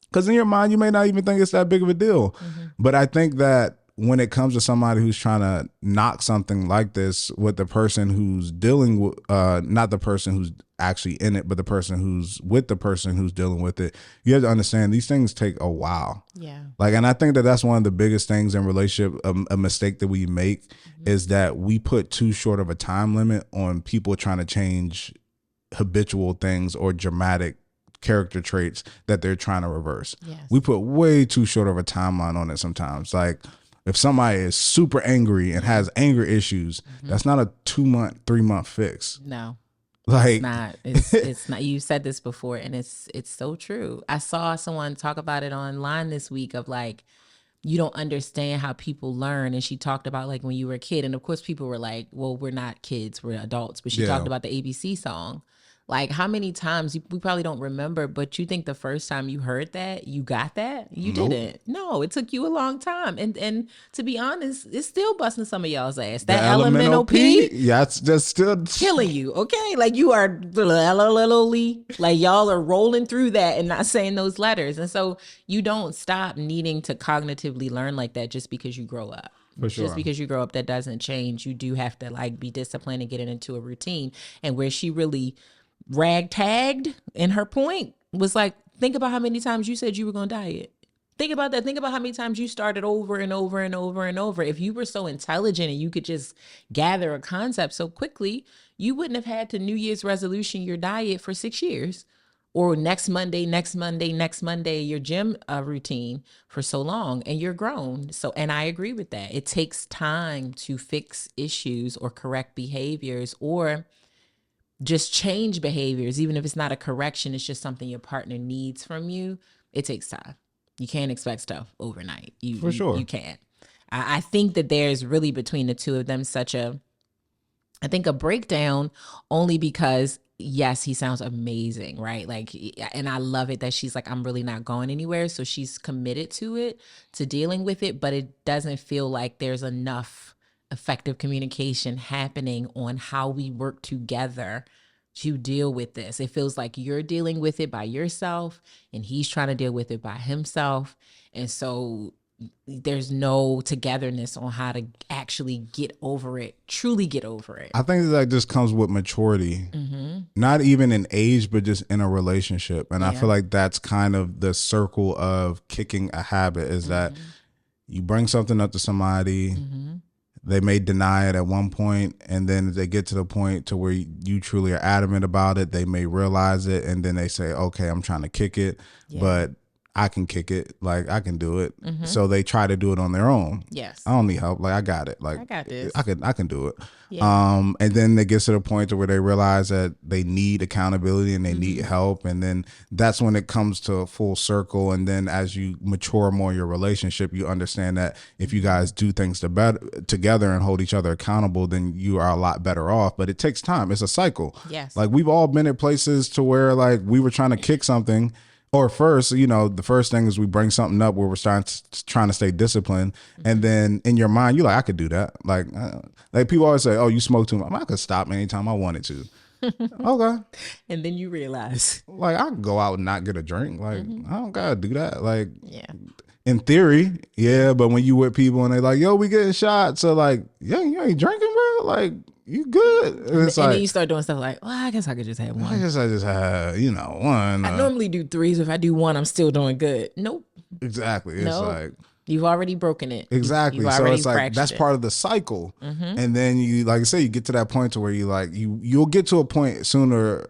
Because in your mind, you may not even think it's that big of a deal. But I think that when it comes to somebody who's trying to knock something like this with the person who's dealing with, not the person who's actually in it, but the person who's with the person who's dealing with it, you have to understand these things take a while. Yeah. Like, and I think that that's one of the biggest things in relationship, a mistake that we make is that we put too short of a time limit on people trying to change habitual things or dramatic character traits that they're trying to reverse. Yes. We put way too short of a timeline on it sometimes. Like, if somebody is super angry and has anger issues, that's not a 2-month, 3-month fix. No. Like, it's not. You said this before, and it's so true. I saw someone talk about it online this week of like, you don't understand how people learn. And she talked about like when you were a kid, and of course people were like, well, we're not kids, we're adults. But she talked about the ABC song. Like, how many times, we probably don't remember, but you think the first time you heard that, you got that? You didn't. No, it took you a long time. And to be honest, it's still busting some of y'all's ass. That elemental P, yeah, it's just still killing you, okay? Like, you are like, y'all are rolling through that and not saying those letters. And so you don't stop needing to cognitively learn like that just because you grow up. For sure. Just because you grow up, that doesn't change. You do have to like be disciplined and get it into a routine. And where she really ragtagged in her point was like, think about how many times you said you were going to diet. Think about that. Think about how many times you started over and over and over and over. If you were so intelligent and you could just gather a concept so quickly, you wouldn't have had to New Year's resolution your diet for 6 years, or next Monday, next Monday, next Monday, your gym routine for so long, and you're grown. So, and I agree with that. It takes time to fix issues or correct behaviors or just change behaviors. Even if it's not a correction, it's just something your partner needs from you. It takes time. You can't expect stuff overnight. For sure. You can't. I think that there's really between the two of them such a, I think a breakdown, only because yes, he sounds amazing, right? Like, and I love it that she's like, I'm really not going anywhere. So she's committed to it, to dealing with it, but it doesn't feel like there's enough effective communication happening on how we work together to deal with this. It feels like you're dealing with it by yourself and he's trying to deal with it by himself. And so there's no togetherness on how to actually get over it, truly get over it. I think that just comes with maturity, not even in age, but just in a relationship. And I feel like that's kind of the circle of kicking a habit, is that you bring something up to somebody, they may deny it at one point, and then they get to the point to where you truly are adamant about it. They may realize it, and then they say, okay, I'm trying to kick it, but I can kick it. Like, I can do it. So they try to do it on their own. Yes. I don't need help. Like, I got it. Like, I got this. I can do it. Yeah. And then it gets to the point to where they realize that they need accountability and they need help. And then that's when it comes to a full circle. And then as you mature more in your relationship, you understand that if you guys do things together and hold each other accountable, then you are a lot better off. But it takes time. It's a cycle. Yes. Like, we've all been at places to where, like, we were trying to kick something. Or first, the first thing is we bring something up where we're trying to stay disciplined. And then in your mind, you're like, I could do that. Like people always say, oh, you smoke too much. I could stop anytime I wanted to. Okay. And then you realize. Like, I can go out and not get a drink. Like, I don't got to do that. Like, Yeah. in theory, yeah. But when you with people and they like, yo, we getting shot. So like, yeah, you ain't drinking, bro. Like, you good. And it's And like, then you start doing stuff like, well, I guess I could just have I one. guess I just had, one. I normally do 3, so if I do 1, I'm still doing good. Nope. Exactly. It's Nope. like, You've already broken it. exactly. You've So already it's like, fractured that's it. part of the cycle. And then you, like I say, you get to that point to where you like, you'll get to a point sooner,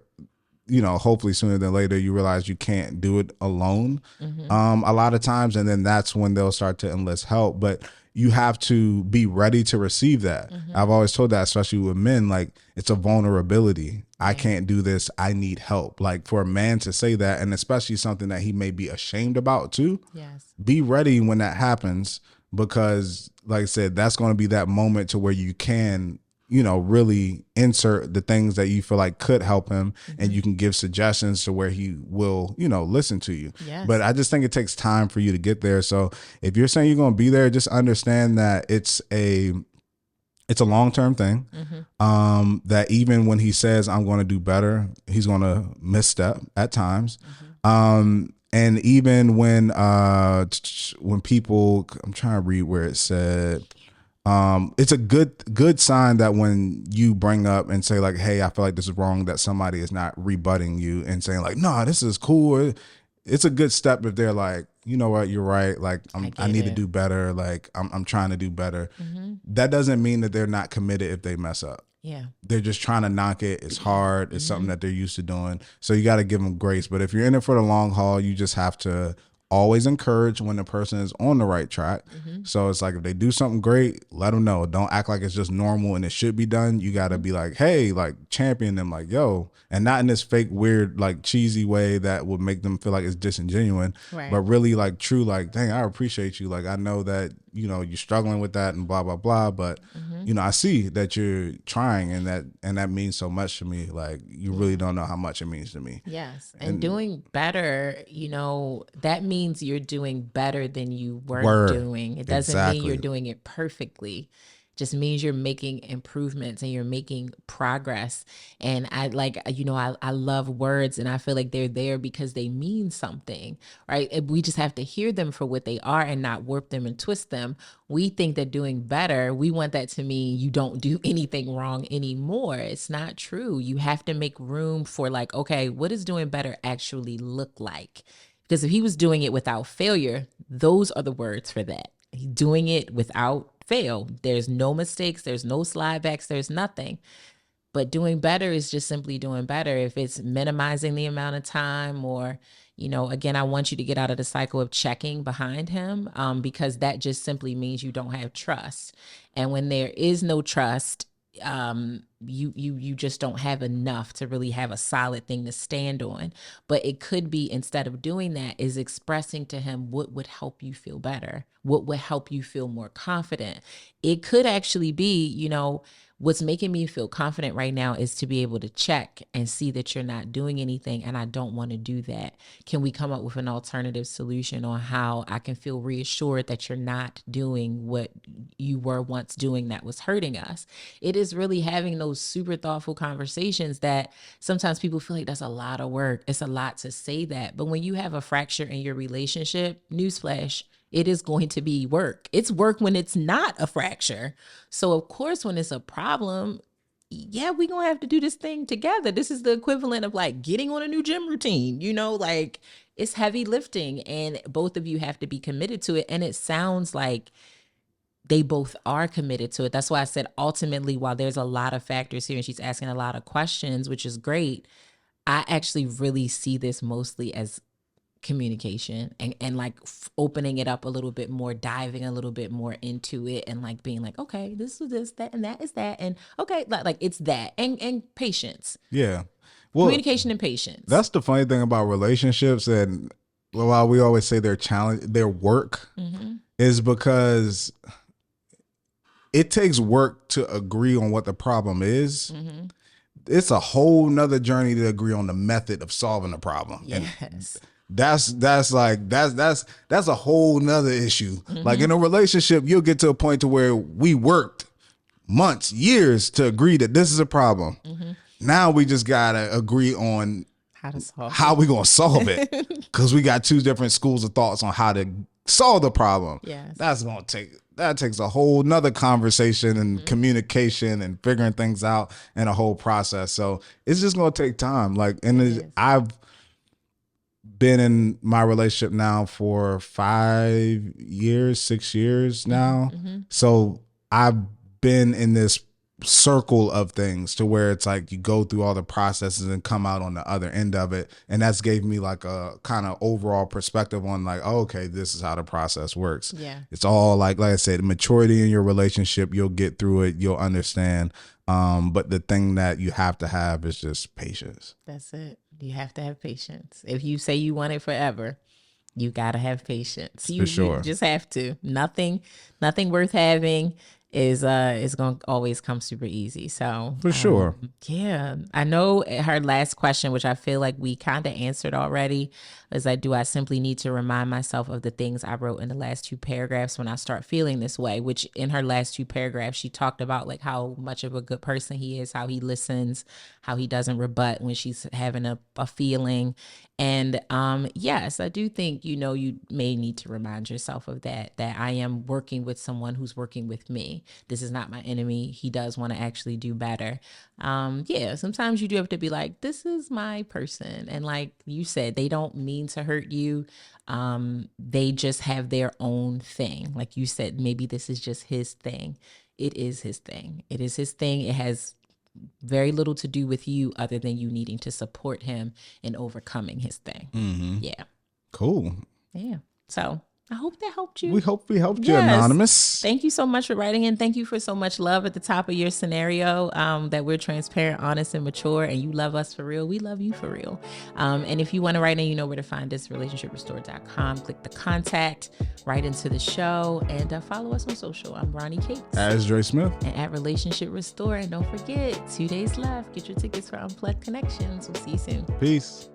hopefully sooner than later, you realize you can't do it alone. A lot of times. And then that's when they'll start to enlist help. But you have to be ready to receive that. I've always told that, especially with men, like, it's a vulnerability. I can't do this. I need help. Like, for a man to say that, and especially something that he may be ashamed about too, Yes. be ready when that happens, because like I said, that's going to be that moment to where you can, really insert the things that you feel like could help him, and you can give suggestions to where he will, listen to you. Yes. But I just think it takes time for you to get there. So if you're saying you're going to be there, just understand that it's a long-term thing. That even when he says, I'm going to do better, he's going to misstep at times. And even when people, I'm trying to read where it said, it's a good sign that when you bring up and say like, hey, I feel like this is wrong, that somebody is not rebutting you and saying like, no, this is cool. It's a good step if they're like, you know what, you're right. Like, I need to do better. Like, I'm trying to do better. That doesn't mean that they're not committed if they mess up. Yeah. They're just trying to knock it. It's hard. It's something that they're used to doing. So you got to give them grace. But if you're in it for the long haul, you just have to always encourage when the person is on the right track. So it's like, if they do something great, let them know. Don't act like it's just normal and it should be done. You got to be like, hey, like, champion them, like, yo, and not in this fake, weird, like, cheesy way that would make them feel like it's disingenuous, Right. but really like true, like, dang, I appreciate you. Like, I know that, you're struggling with that and blah, blah, blah. But, I see that you're trying, and that means so much to me. Like, you really don't know how much it means to me. Yes. And doing better, that means you're doing better than you were doing. It doesn't mean you're doing it perfectly. Just means you're making improvements and you're making progress. And I love words, and I feel like they're there because they mean something, right? We just have to hear them for what they are and not warp them and twist them. We think that doing better, we want that to mean you don't do anything wrong anymore. It's not true. You have to make room for like, okay, what does doing better actually look like? Because if he was doing it without failure, those are the words for that. He's doing it without fail. There's no mistakes. There's no slide backs. There's nothing. But doing better is just simply doing better. If it's minimizing the amount of time or, again, I want you to get out of the cycle of checking behind him, because that just simply means you don't have trust. And when there is no trust, you just don't have enough to really have a solid thing to stand on. But it could be, instead of doing that, is expressing to him what would help you feel better, what would help you feel more confident. It could actually be, what's making me feel confident right now is to be able to check and see that you're not doing anything, and I don't want to do that. Can we come up with an alternative solution on how I can feel reassured that you're not doing what you were once doing that was hurting us? It is really having those super thoughtful conversations that sometimes people feel like that's a lot of work. It's a lot to say that. But when you have a fracture in your relationship, newsflash, it is going to be work. It's work when it's not a fracture. So of course, when it's a problem, yeah, we're going to have to do this thing together. This is the equivalent of like getting on a new gym routine, like it's heavy lifting and both of you have to be committed to it. And it sounds like they both are committed to it. That's why I said ultimately, while there's a lot of factors here and she's asking a lot of questions, which is great, I actually really see this mostly as communication and like opening it up a little bit more, diving a little bit more into it, and like being like, okay, this is this, that, and that is that, and okay, like it's that, and patience. Yeah, well, communication and patience. That's the funny thing about relationships, and while we always say their work, is because it takes work to agree on what the problem is. It's a whole nother journey to agree on the method of solving the problem. Yes. And that's a whole nother issue. Like in a relationship, you'll get to a point to where we worked months, years to agree that this is a problem. Now we just gotta agree on how we gonna solve it, because we got two different schools of thoughts on how to solve the problem. Yes. That takes a whole nother conversation and communication and figuring things out and a whole process. So it's just gonna take time. Like, and I've been in my relationship now for 6 years now. So I've been in this circle of things to where it's like you go through all the processes and come out on the other end of it. And that's gave me like a kind of overall perspective on like, oh, okay, this is how the process works. Yeah. It's all like I said, maturity in your relationship, you'll get through it, you'll understand. But the thing that you have to have is just patience. That's it. You have to have patience. If you say you want it forever, you got to have patience. For sure. You just have to. Nothing worth having is going to always come super easy. So for sure. Yeah. I know her last question, which I feel like we kind of answered already, is like, do I simply need to remind myself of the things I wrote in the last 2 paragraphs when I start feeling this way? Which in her last 2 paragraphs, she talked about like how much of a good person he is, how he listens, how he doesn't rebut when she's having a feeling. And yes, I do think, you may need to remind yourself of that I am working with someone who's working with me. This is not my enemy. He does want to actually do better. Yeah, sometimes you do have to be like, this is my person. And like you said, they don't mean to hurt you. They just have their own thing. Like you said, maybe this is just his thing. It is his thing. It is his thing. It has very little to do with you other than you needing to support him in overcoming his thing. Yeah. Cool. Yeah. So I hope that helped you. We hope we helped you, Anonymous. Thank you so much for writing in. Thank you for so much love at the top of your scenario, that we're transparent, honest, and mature, and you love us for real. We love you for real. And if you want to write in, you know where to find us, relationshiprestore.com. Click the contact, write into the show, and follow us on social. I'm Ronnie Cates. As Dre Smith. And at Relationship Restore. And don't forget, 2 days left. Get your tickets for Unplugged Connections. We'll see you soon. Peace.